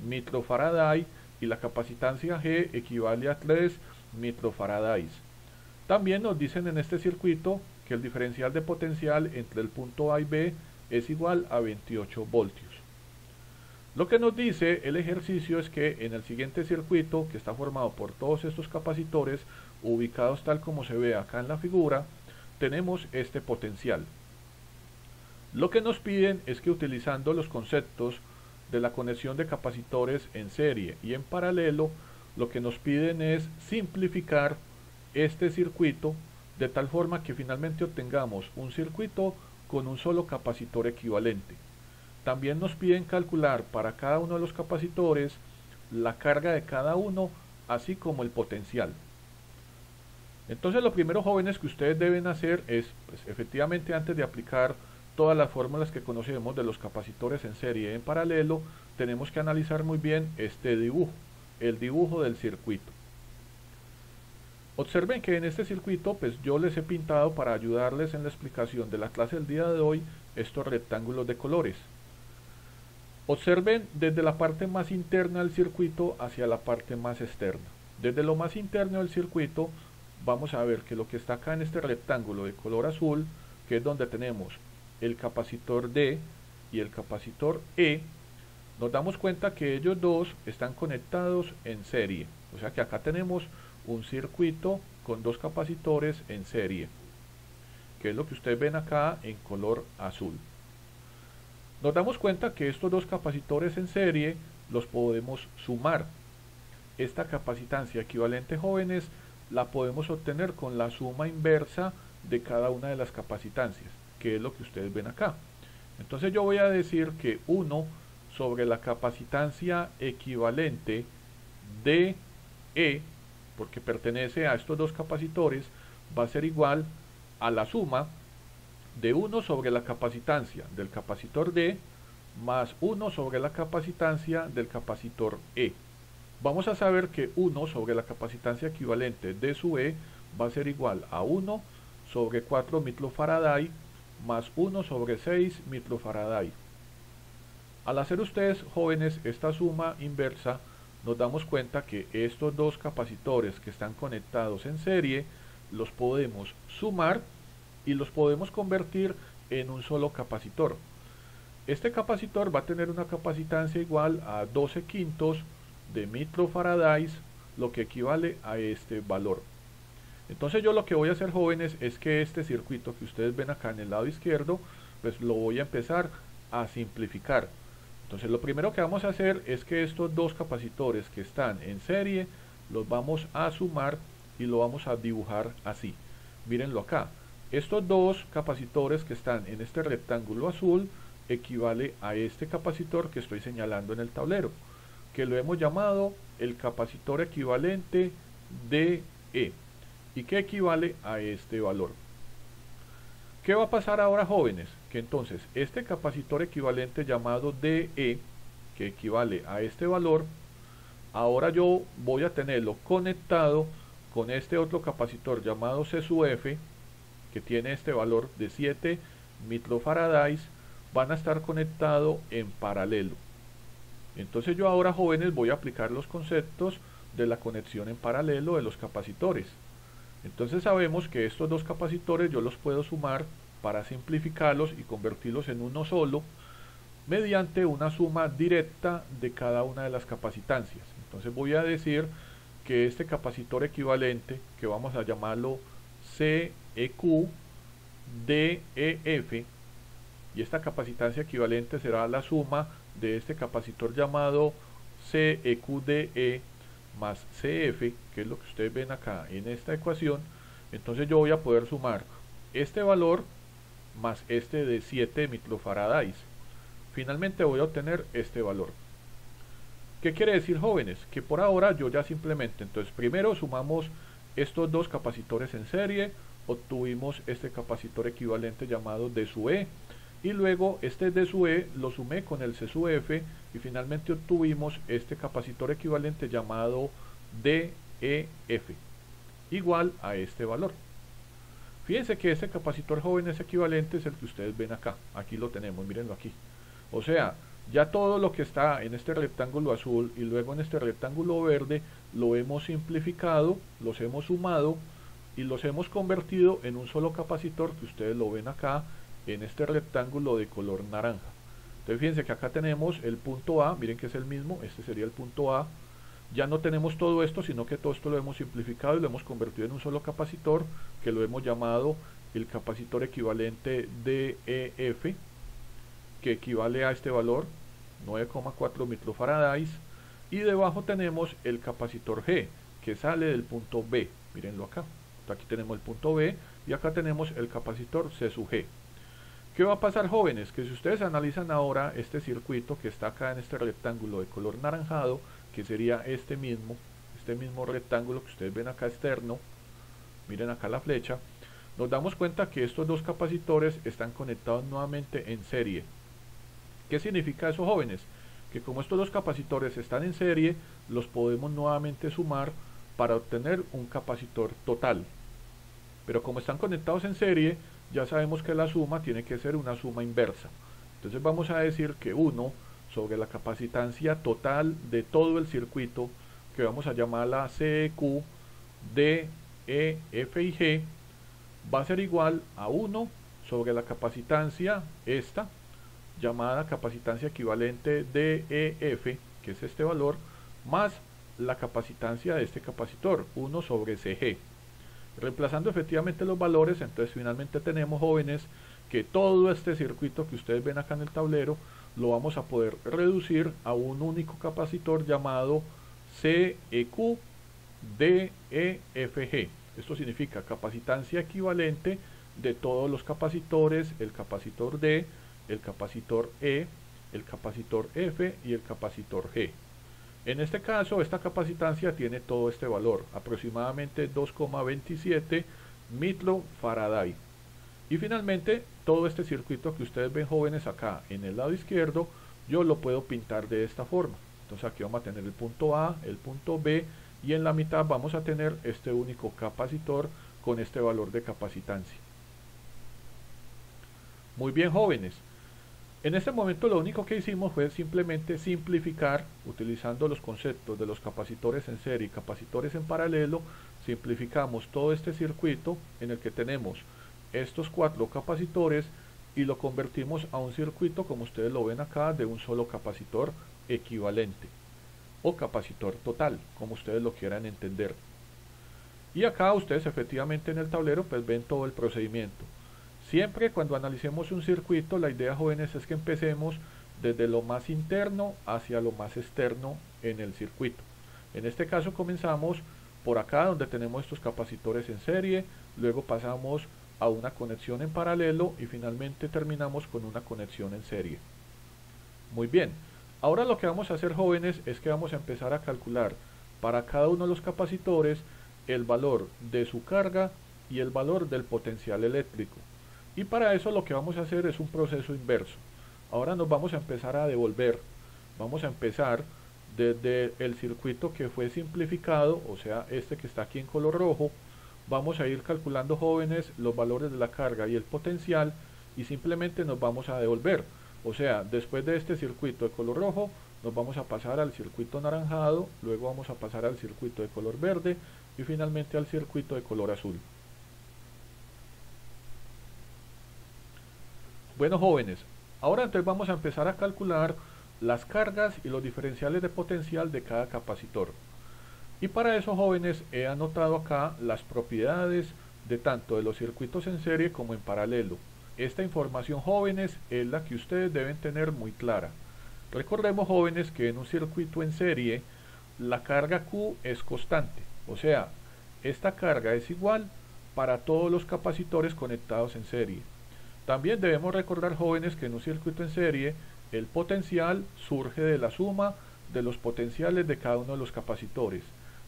microfarads y la capacitancia G equivale a 3 microfarads. También nos dicen en este circuito que el diferencial de potencial entre el punto A y B es igual a 28 voltios. Lo que nos dice el ejercicio es que en el siguiente circuito, que está formado por todos estos capacitores ubicados tal como se ve acá en la figura, tenemos este potencial. Lo que nos piden es que, utilizando los conceptos de la conexión de capacitores en serie y en paralelo, lo que nos piden es simplificar este circuito de tal forma que finalmente obtengamos un circuito con un solo capacitor equivalente. También nos piden calcular para cada uno de los capacitores la carga de cada uno, así como el potencial. Entonces, lo primero, jóvenes, que ustedes deben hacer es, pues, efectivamente, antes de aplicar todas las fórmulas que conocemos de los capacitores en serie y en paralelo, tenemos que analizar muy bien este dibujo, el dibujo del circuito. Observen que en este circuito, pues yo les he pintado, para ayudarles en la explicación de la clase del día de hoy, estos rectángulos de colores. Observen desde la parte más interna del circuito hacia la parte más externa. Desde lo más interno del circuito vamos a ver que lo que está acá en este rectángulo de color azul, que es donde tenemos el capacitor D y el capacitor E, nos damos cuenta que ellos dos están conectados en serie. O sea que acá tenemos un circuito con dos capacitores en serie, que es lo que ustedes ven acá en color azul. Nos damos cuenta que estos dos capacitores en serie los podemos sumar. Esta capacitancia equivalente, jóvenes, la podemos obtener con la suma inversa de cada una de las capacitancias, que es lo que ustedes ven acá. Entonces yo voy a decir que 1 sobre la capacitancia equivalente de E, porque pertenece a estos dos capacitores, va a ser igual a la suma de 1 sobre la capacitancia del capacitor D más 1 sobre la capacitancia del capacitor E. Vamos a saber que 1 sobre la capacitancia equivalente de sub E va a ser igual a 1 sobre 4 microfarads más 1 sobre 6 microfarads. Al hacer ustedes, jóvenes, esta suma inversa, nos damos cuenta que estos dos capacitores que están conectados en serie los podemos sumar y los podemos convertir en un solo capacitor. Este capacitor va a tener una capacitancia igual a 12 quintos de microfarads, lo que equivale a este valor. Entonces yo lo que voy a hacer, jóvenes, es que este circuito que ustedes ven acá en el lado izquierdo, pues lo voy a empezar a simplificar. Entonces lo primero que vamos a hacer es que estos dos capacitores que están en serie los vamos a sumar y lo vamos a dibujar así. Mírenlo acá. Estos dos capacitores que están en este rectángulo azul equivale a este capacitor que estoy señalando en el tablero, que lo hemos llamado el capacitor equivalente DE y que equivale a este valor. ¿Qué va a pasar ahora, jóvenes? Que entonces este capacitor equivalente llamado DE, que equivale a este valor, ahora yo voy a tenerlo conectado con este otro capacitor llamado C sub F, que tiene este valor de 7 microfarads, van a estar conectados en paralelo. Entonces yo ahora, jóvenes, voy a aplicar los conceptos de la conexión en paralelo de los capacitores. Entonces sabemos que estos dos capacitores yo los puedo sumar para simplificarlos y convertirlos en uno solo mediante una suma directa de cada una de las capacitancias. Entonces voy a decir que este capacitor equivalente, que vamos a llamarlo CEQ DEF, y esta capacitancia equivalente será la suma de este capacitor llamado CEQDE más CF, que es lo que ustedes ven acá en esta ecuación. Entonces yo voy a poder sumar este valor más este de 7 microfarads. Finalmente voy a obtener este valor. ¿Qué quiere decir, jóvenes? Que por ahora yo ya simplemente, entonces primero sumamos estos dos capacitores en serie, obtuvimos este capacitor equivalente llamado D sub E, y luego este D sub E lo sumé con el C sub F y finalmente obtuvimos este capacitor equivalente llamado DEF, igual a este valor. Fíjense que este capacitor, jóvenes, equivalente es el que ustedes ven acá. Aquí lo tenemos, mírenlo aquí. O sea, ya todo lo que está en este rectángulo azul y luego en este rectángulo verde lo hemos simplificado, los hemos sumado y los hemos convertido en un solo capacitor que ustedes lo ven acá en este rectángulo de color naranja. Entonces fíjense que acá tenemos el punto A, miren que es el mismo, este sería el punto A. Ya no tenemos todo esto, sino que todo esto lo hemos simplificado y lo hemos convertido en un solo capacitor, que lo hemos llamado el capacitor equivalente DEF, que equivale a este valor, 9,4 microfarads, y debajo tenemos el capacitor G, que sale del punto B, mírenlo acá. Aquí tenemos el punto B y acá tenemos el capacitor C sub G. ¿Qué va a pasar, jóvenes? Que si ustedes analizan ahora este circuito que está acá en este rectángulo de color naranjado, que sería este mismo rectángulo que ustedes ven acá externo, miren acá la flecha, nos damos cuenta que estos dos capacitores están conectados nuevamente en serie. ¿Qué significa eso, jóvenes? Que como estos dos capacitores están en serie, los podemos nuevamente sumar para obtener un capacitor total. Pero como están conectados en serie, ya sabemos que la suma tiene que ser una suma inversa. Entonces vamos a decir que 1 sobre la capacitancia total de todo el circuito, que vamos a llamarla CEQ, D, E, F y G, va a ser igual a 1 sobre la capacitancia esta, llamada capacitancia equivalente DEF, que es este valor, más la capacitancia de este capacitor, 1 sobre CG. Reemplazando efectivamente los valores, entonces finalmente tenemos, jóvenes, que todo este circuito que ustedes ven acá en el tablero lo vamos a poder reducir a un único capacitor llamado CEQ DEFG. Esto significa capacitancia equivalente de todos los capacitores, el capacitor D, el capacitor E, el capacitor F y el capacitor G. En este caso, esta capacitancia tiene todo este valor, aproximadamente 2,27 microfarads. Y finalmente, todo este circuito que ustedes ven, jóvenes, acá en el lado izquierdo, yo lo puedo pintar de esta forma. Entonces aquí vamos a tener el punto A, el punto B, y en la mitad vamos a tener este único capacitor con este valor de capacitancia. Muy bien, jóvenes. En este momento lo único que hicimos fue simplemente simplificar, utilizando los conceptos de los capacitores en serie y capacitores en paralelo, simplificamos todo este circuito en el que tenemos estos 4 capacitores y lo convertimos a un circuito, como ustedes lo ven acá, de un solo capacitor equivalente o capacitor total, como ustedes lo quieran entender. Y acá ustedes efectivamente en el tablero pues ven todo el procedimiento. Siempre cuando analicemos un circuito, la idea, jóvenes, es que empecemos desde lo más interno hacia lo más externo en el circuito. En este caso comenzamos por acá donde tenemos estos capacitores en serie, luego pasamos a una conexión en paralelo y finalmente terminamos con una conexión en serie. Muy bien, ahora lo que vamos a hacer, jóvenes, es que vamos a empezar a calcular para cada uno de los capacitores el valor de su carga y el valor del potencial eléctrico. Y para eso lo que vamos a hacer es un proceso inverso. Ahora nos vamos a empezar a devolver. Vamos a empezar desde el circuito que fue simplificado, o sea, este que está aquí en color rojo. Vamos a ir calculando, jóvenes, los valores de la carga y el potencial y simplemente nos vamos a devolver. O sea, después de este circuito de color rojo, nos vamos a pasar al circuito anaranjado, luego vamos a pasar al circuito de color verde y finalmente al circuito de color azul. Bueno, jóvenes, ahora entonces vamos a empezar a calcular las cargas y los diferenciales de potencial de cada capacitor. Y para eso, jóvenes, he anotado acá las propiedades de tanto de los circuitos en serie como en paralelo. Esta información, jóvenes, es la que ustedes deben tener muy clara. Recordemos, jóvenes, que en un circuito en serie la carga Q es constante, o sea, esta carga es igual para todos los capacitores conectados en serie. También debemos recordar, jóvenes, que en un circuito en serie el potencial surge de la suma de los potenciales de cada uno de los capacitores.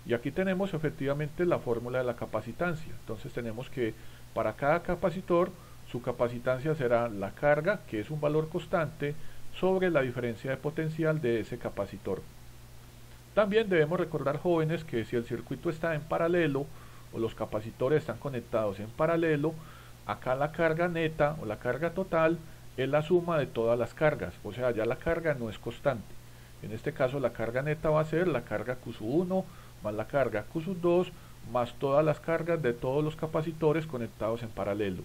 Y aquí tenemos efectivamente la fórmula de la capacitancia. Entonces tenemos que para cada capacitor su capacitancia será la carga, que es un valor constante, sobre la diferencia de potencial de ese capacitor. También debemos recordar, jóvenes, que si el circuito está en paralelo o los capacitores están conectados en paralelo, acá la carga neta o la carga total es la suma de todas las cargas, o sea, ya la carga no es constante. En este caso la carga neta va a ser la carga Q1 más la carga Q2 más todas las cargas de todos los capacitores conectados en paralelo.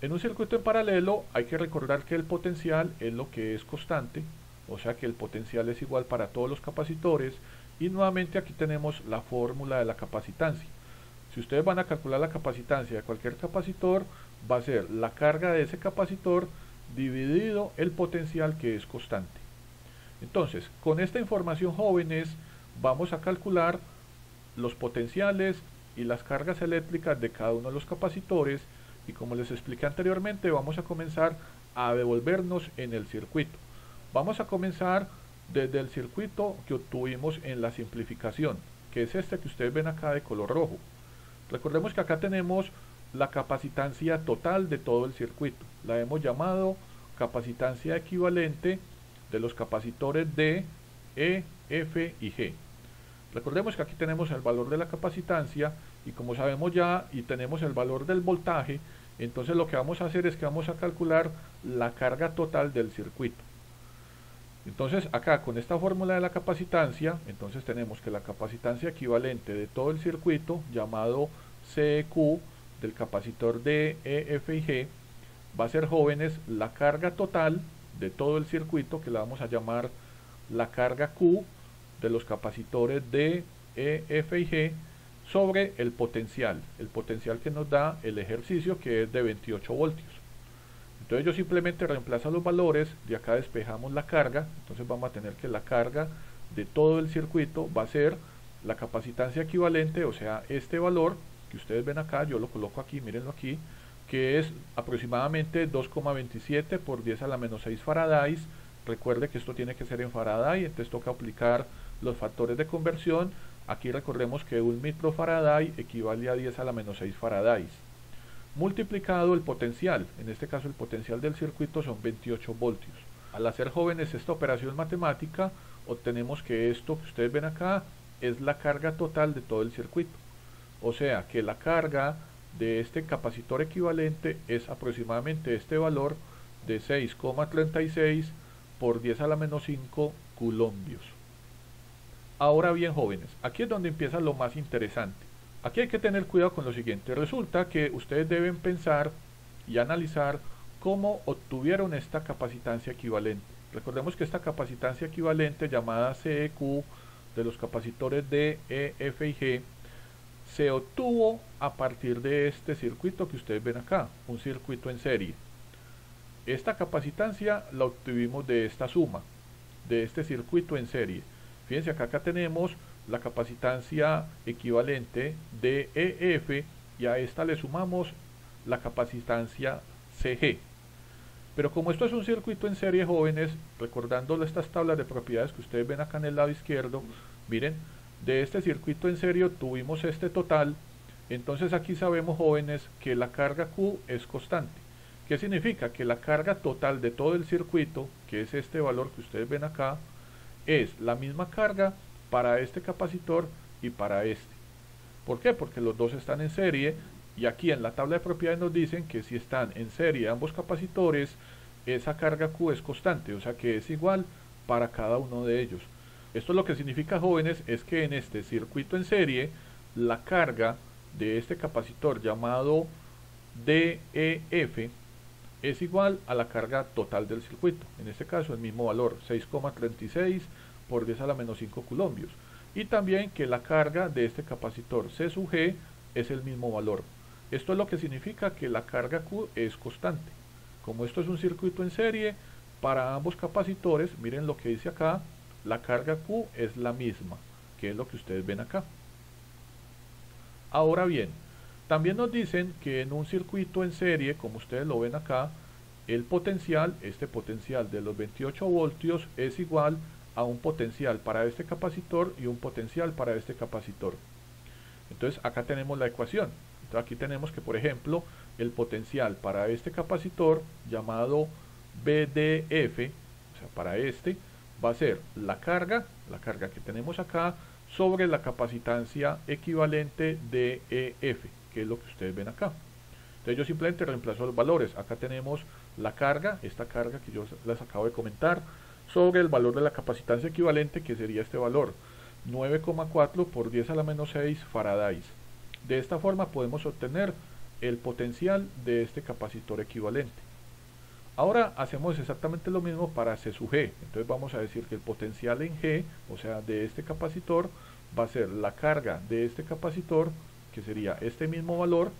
En un circuito en paralelo hay que recordar que el potencial es lo que es constante, o sea que el potencial es igual para todos los capacitores y nuevamente aquí tenemos la fórmula de la capacitancia. Si ustedes van a calcular la capacitancia de cualquier capacitor, va a ser la carga de ese capacitor dividido el potencial que es constante. Entonces, con esta información, jóvenes, vamos a calcular los potenciales y las cargas eléctricas de cada uno de los capacitores y como les expliqué anteriormente, vamos a comenzar a devolvernos en el circuito. Vamos a comenzar desde el circuito que obtuvimos en la simplificación, que es este que ustedes ven acá de color rojo. Recordemos que acá tenemos la capacitancia total de todo el circuito. La hemos llamado capacitancia equivalente de los capacitores D, E, F y G. Recordemos que aquí tenemos el valor de la capacitancia y como sabemos ya y tenemos el valor del voltaje, entonces lo que vamos a hacer es que vamos a calcular la carga total del circuito. Entonces acá con esta fórmula de la capacitancia, entonces tenemos que la capacitancia equivalente de todo el circuito, llamado CEQ, del capacitor D, E, F y G, va a ser, jóvenes, la carga total de todo el circuito, que la vamos a llamar la carga Q de los capacitores D, E, F y G, sobre el potencial que nos da el ejercicio, que es de 28 voltios. Entonces yo simplemente reemplazo los valores, de acá despejamos la carga, entonces vamos a tener que la carga de todo el circuito va a ser la capacitancia equivalente, o sea, este valor que ustedes ven acá, yo lo coloco aquí, mírenlo aquí, que es aproximadamente 2,27 por 10 a la menos 6 faradáis. Recuerde que esto tiene que ser en faraday, entonces toca aplicar los factores de conversión. Aquí recordemos que un microfaraday equivale a 10 a la menos 6 faradáis. Multiplicado el potencial, en este caso el potencial del circuito son 28 voltios. Al hacer, jóvenes, esta operación matemática, obtenemos que esto que ustedes ven acá es la carga total de todo el circuito. O sea que la carga de este capacitor equivalente es aproximadamente este valor de 6,36 por 10 a la menos 5 coulombios. Ahora bien, jóvenes, aquí es donde empieza lo más interesante. Aquí hay que tener cuidado con lo siguiente. Resulta que ustedes deben pensar y analizar cómo obtuvieron esta capacitancia equivalente. Recordemos que esta capacitancia equivalente llamada CEQ de los capacitores D, E, F y G se obtuvo a partir de este circuito que ustedes ven acá, un circuito en serie. Esta capacitancia la obtuvimos de esta suma, de este circuito en serie. Fíjense acá tenemos la capacitancia equivalente de EF y a esta le sumamos la capacitancia CG. Pero como esto es un circuito en serie, jóvenes, recordando estas tablas de propiedades que ustedes ven acá en el lado izquierdo, miren, de este circuito en serie tuvimos este total. Entonces aquí sabemos, jóvenes, que la carga Q es constante. ¿Qué significa? Que la carga total de todo el circuito, que es este valor que ustedes ven acá, es la misma carga para este capacitor y para este. ¿Por qué? Porque los dos están en serie y aquí en la tabla de propiedades nos dicen que si están en serie ambos capacitores, esa carga Q es constante, o sea que es igual para cada uno de ellos. Esto lo que significa, jóvenes, es que en este circuito en serie, la carga de este capacitor llamado DEF es igual a la carga total del circuito. En este caso el mismo valor, 6,36 por 10 a la menos 5 coulombios. Y también que la carga de este capacitor C sub G es el mismo valor. Esto es lo que significa que la carga Q es constante. Como esto es un circuito en serie, para ambos capacitores, miren lo que dice acá, la carga Q es la misma, que es lo que ustedes ven acá. Ahora bien, también nos dicen que en un circuito en serie, como ustedes lo ven acá, el potencial, este potencial de los 28 voltios es igual a un potencial para este capacitor y un potencial para este capacitor. Entonces acá tenemos la ecuación. Entonces aquí tenemos que, por ejemplo, el potencial para este capacitor llamado BDF, o sea, para este, va a ser la carga que tenemos acá sobre la capacitancia equivalente de EF, que es lo que ustedes ven acá. Entonces yo simplemente reemplazo los valores. Acá tenemos la carga, esta carga que yo les acabo de comentar, sobre el valor de la capacitancia equivalente, que sería este valor, 9,4 por 10 a la menos 6 farads. De esta forma podemos obtener el potencial de este capacitor equivalente. Ahora hacemos exactamente lo mismo para C sub G. Entonces vamos a decir que el potencial en G, o sea de este capacitor, va a ser la carga de este capacitor, que sería este mismo valor,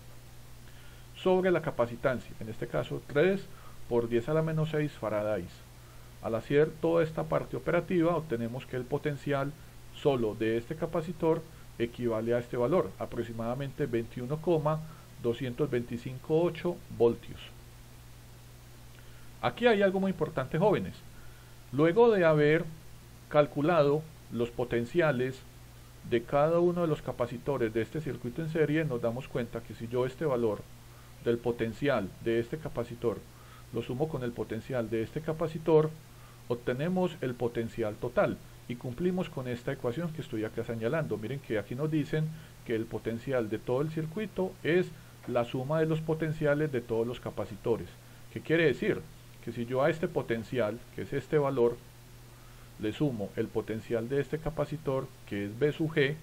sobre la capacitancia, en este caso 3 por 10 a la menos 6 farads. Al hacer toda esta parte operativa, obtenemos que el potencial solo de este capacitor equivale a este valor, aproximadamente 21,2258 voltios. Aquí hay algo muy importante, jóvenes. Luego de haber calculado los potenciales de cada uno de los capacitores de este circuito en serie, nos damos cuenta que si yo este valor del potencial de este capacitor lo sumo con el potencial de este capacitor, obtenemos el potencial total y cumplimos con esta ecuación que estoy acá señalando. Miren que aquí nos dicen que el potencial de todo el circuito es la suma de los potenciales de todos los capacitores. ¿Qué quiere decir? Que si yo a este potencial, que es este valor, le sumo el potencial de este capacitor, que es B sub G,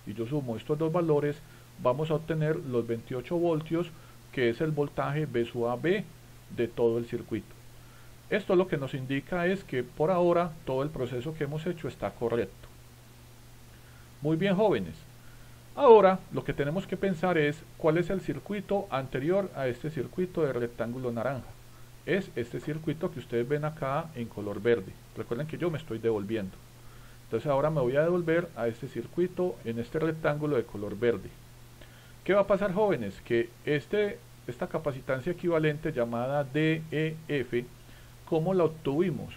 y yo sumo estos dos valores, vamos a obtener los 28 voltios, que es el voltaje B sub AB de todo el circuito. Esto lo que nos indica es que por ahora todo el proceso que hemos hecho está correcto. Muy bien, jóvenes. Ahora lo que tenemos que pensar es cuál es el circuito anterior a este circuito de rectángulo naranja. Es este circuito que ustedes ven acá en color verde. Recuerden que yo me estoy devolviendo. Entonces ahora me voy a devolver a este circuito en este rectángulo de color verde. ¿Qué va a pasar, jóvenes? Que esta capacitancia equivalente llamada DEF, ¿cómo la obtuvimos?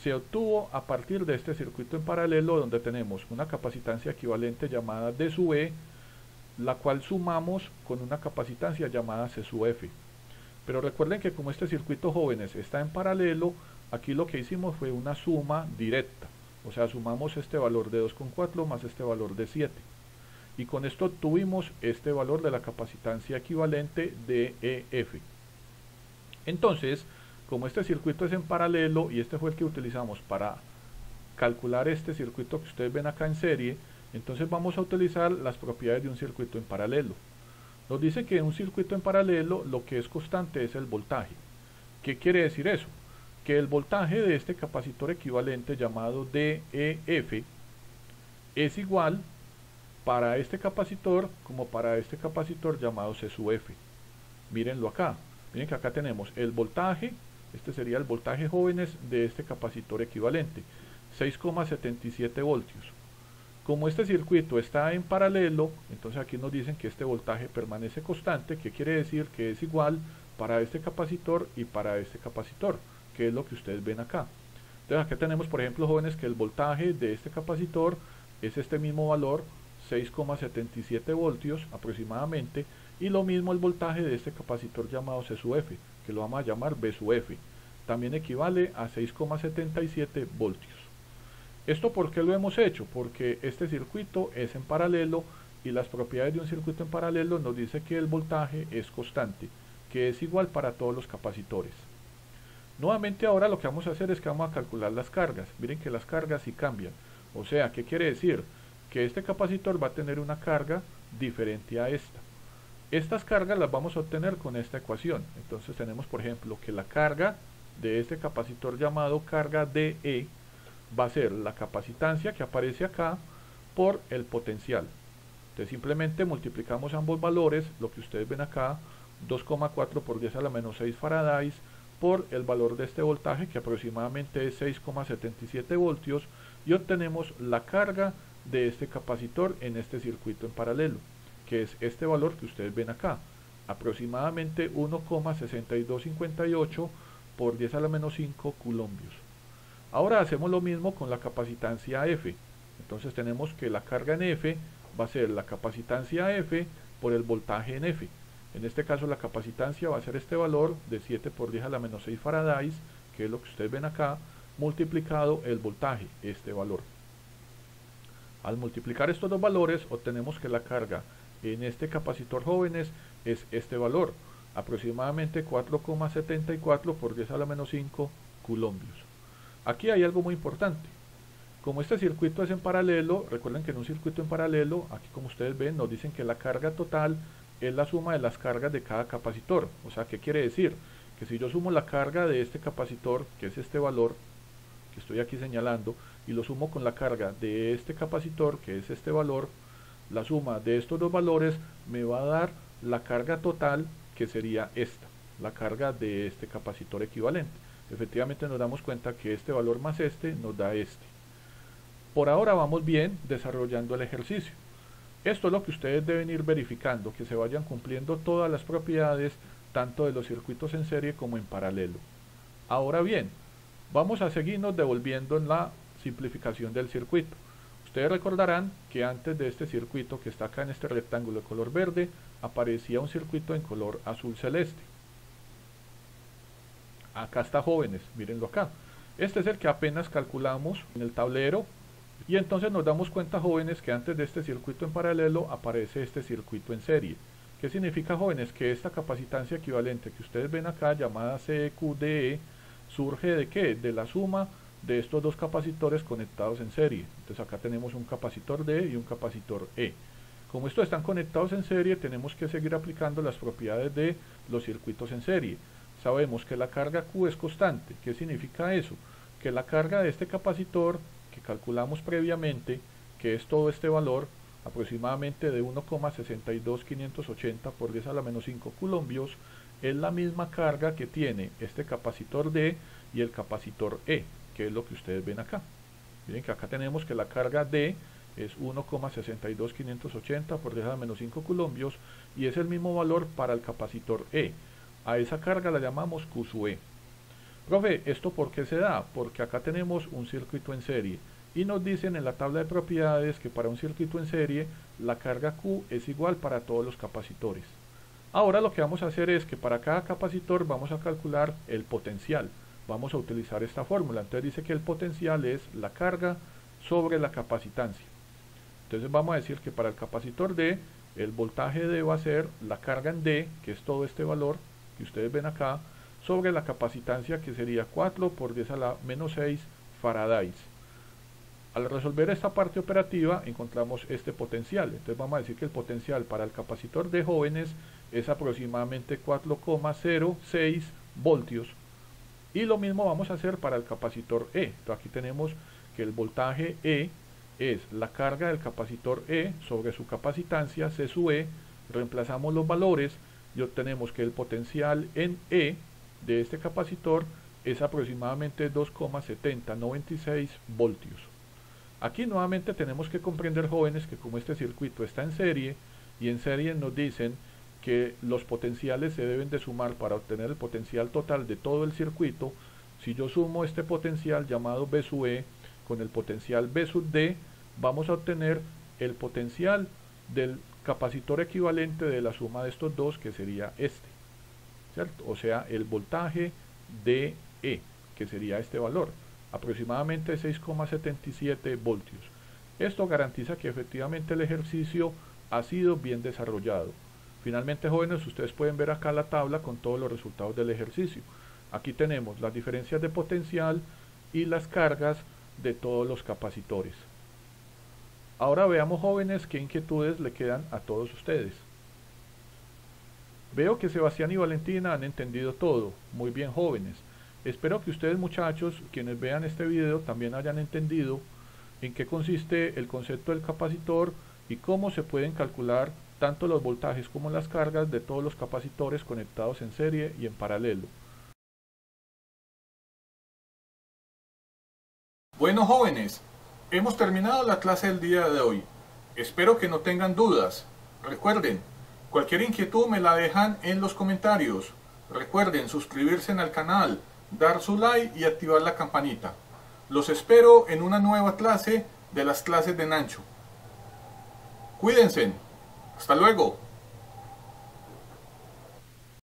Se obtuvo a partir de este circuito en paralelo, donde tenemos una capacitancia equivalente llamada D sub E, la cual sumamos con una capacitancia llamada C sub F. Pero recuerden que como este circuito, jóvenes, está en paralelo, aquí lo que hicimos fue una suma directa. O sea, sumamos este valor de 2,4 más este valor de 7. Y con esto obtuvimos este valor de la capacitancia equivalente de EF. Entonces, como este circuito es en paralelo y este fue el que utilizamos para calcular este circuito que ustedes ven acá en serie, entonces vamos a utilizar las propiedades de un circuito en paralelo. Nos dice que en un circuito en paralelo lo que es constante es el voltaje. ¿Qué quiere decir eso? Que el voltaje de este capacitor equivalente llamado DEF es igual para este capacitor como para este capacitor llamado C sub F. Mírenlo acá. Miren que acá tenemos el voltaje, este sería el voltaje jóvenes de este capacitor equivalente, 6,77 voltios. Como este circuito está en paralelo, entonces aquí nos dicen que este voltaje permanece constante, que quiere decir que es igual para este capacitor y para este capacitor, que es lo que ustedes ven acá. Entonces aquí tenemos, por ejemplo, jóvenes, que el voltaje de este capacitor es este mismo valor, 6,77 voltios aproximadamente, y lo mismo el voltaje de este capacitor llamado C sub F, que lo vamos a llamar B sub F, también equivale a 6,77 voltios. ¿Esto por qué lo hemos hecho? Porque este circuito es en paralelo y las propiedades de un circuito en paralelo nos dice que el voltaje es constante, que es igual para todos los capacitores. Nuevamente ahora lo que vamos a hacer es que vamos a calcular las cargas. Miren que las cargas sí cambian. O sea, ¿qué quiere decir? Que este capacitor va a tener una carga diferente a esta. Estas cargas las vamos a obtener con esta ecuación. Entonces tenemos, por ejemplo, que la carga de este capacitor llamado carga DE va a ser la capacitancia que aparece acá por el potencial. Entonces simplemente multiplicamos ambos valores, lo que ustedes ven acá, 2,4 por 10 a la menos 6 faradáis, por el valor de este voltaje, que aproximadamente es 6,77 voltios, y obtenemos la carga de este capacitor en este circuito en paralelo, que es este valor que ustedes ven acá, aproximadamente 1,6258 por 10 a la menos 5 coulombios. Ahora hacemos lo mismo con la capacitancia F. Entonces tenemos que la carga en F va a ser la capacitancia F por el voltaje en F. En este caso la capacitancia va a ser este valor de 7 por 10 a la menos 6 faradáis, que es lo que ustedes ven acá, multiplicado el voltaje, este valor. Al multiplicar estos dos valores obtenemos que la carga en este capacitor jóvenes es este valor, aproximadamente 4,74 por 10 a la menos 5 coulombios. Aquí hay algo muy importante. Como este circuito es en paralelo, recuerden que en un circuito en paralelo, aquí como ustedes ven, nos dicen que la carga total es la suma de las cargas de cada capacitor. O sea, ¿qué quiere decir? Que si yo sumo la carga de este capacitor, que es este valor que estoy aquí señalando, y lo sumo con la carga de este capacitor, que es este valor, la suma de estos dos valores me va a dar la carga total, que sería esta, la carga de este capacitor equivalente. Efectivamente nos damos cuenta que este valor más este nos da este. Por ahora vamos bien desarrollando el ejercicio. Esto es lo que ustedes deben ir verificando, que se vayan cumpliendo todas las propiedades, tanto de los circuitos en serie como en paralelo. Ahora bien, vamos a seguirnos devolviendo en la simplificación del circuito. Ustedes recordarán que antes de este circuito que está acá en este rectángulo de color verde, aparecía un circuito en color azul celeste. Acá está jóvenes, mírenlo acá. Este es el que apenas calculamos en el tablero, y entonces nos damos cuenta, jóvenes, que antes de este circuito en paralelo aparece este circuito en serie. ¿Qué significa, jóvenes? Que esta capacitancia equivalente que ustedes ven acá, llamada CQDE, surge ¿de qué? De la suma de estos dos capacitores conectados en serie. Entonces acá tenemos un capacitor D y un capacitor E. Como estos están conectados en serie, tenemos que seguir aplicando las propiedades de los circuitos en serie. Sabemos que la carga Q es constante. ¿Qué significa eso? Que la carga de este capacitor que calculamos previamente, que es todo este valor, aproximadamente de 1,62580 por 10 a la menos 5 coulombios, es la misma carga que tiene este capacitor D y el capacitor E, que es lo que ustedes ven acá. Miren que acá tenemos que la carga D es 1,62580 por 10 a la menos 5 coulombios, y es el mismo valor para el capacitor E. A esa carga la llamamos Q sub E. Profe, ¿esto por qué se da? Porque acá tenemos un circuito en serie y nos dicen en la tabla de propiedades que para un circuito en serie la carga Q es igual para todos los capacitores. Ahora lo que vamos a hacer es que para cada capacitor vamos a calcular el potencial. Vamos a utilizar esta fórmula. Entonces dice que el potencial es la carga sobre la capacitancia. Entonces vamos a decir que para el capacitor D, el voltaje D va a ser la carga en D, que es todo este valor que ustedes ven acá, sobre la capacitancia, que sería 4 por 10 a la menos 6 faradáis. Al resolver esta parte operativa encontramos este potencial. Entonces vamos a decir que el potencial para el capacitor de jóvenes es aproximadamente 4,06 voltios Y lo mismo vamos a hacer para el capacitor E. Entonces aquí tenemos que el voltaje E es la carga del capacitor E sobre su capacitancia C sub E. Reemplazamos los valores y obtenemos que el potencial en E de este capacitor es aproximadamente 2,7096 voltios. Aquí nuevamente tenemos que comprender, jóvenes, que como este circuito está en serie, y en serie nos dicen que los potenciales se deben de sumar para obtener el potencial total de todo el circuito. Si yo sumo este potencial llamado B sub E con el potencial B sub D, vamos a obtener el potencial del capacitor equivalente de la suma de estos dos, que sería este, ¿cierto? O sea, el voltaje de E, que sería este valor, aproximadamente 6,77 voltios. Esto garantiza que efectivamente el ejercicio ha sido bien desarrollado. Finalmente, jóvenes, ustedes pueden ver acá la tabla con todos los resultados del ejercicio. Aquí tenemos las diferencias de potencial y las cargas de todos los capacitores. Ahora veamos, jóvenes, qué inquietudes le quedan a todos ustedes. Veo que Sebastián y Valentina han entendido todo. Muy bien, jóvenes. Espero que ustedes, muchachos, quienes vean este video, también hayan entendido en qué consiste el concepto del capacitor y cómo se pueden calcular tanto los voltajes como las cargas de todos los capacitores conectados en serie y en paralelo. Bueno, jóvenes, hemos terminado la clase del día de hoy. Espero que no tengan dudas. Recuerden, cualquier inquietud me la dejan en los comentarios. Recuerden suscribirse al canal, dar su like y activar la campanita. Los espero en una nueva clase de las clases de Nacho. Cuídense. Hasta luego.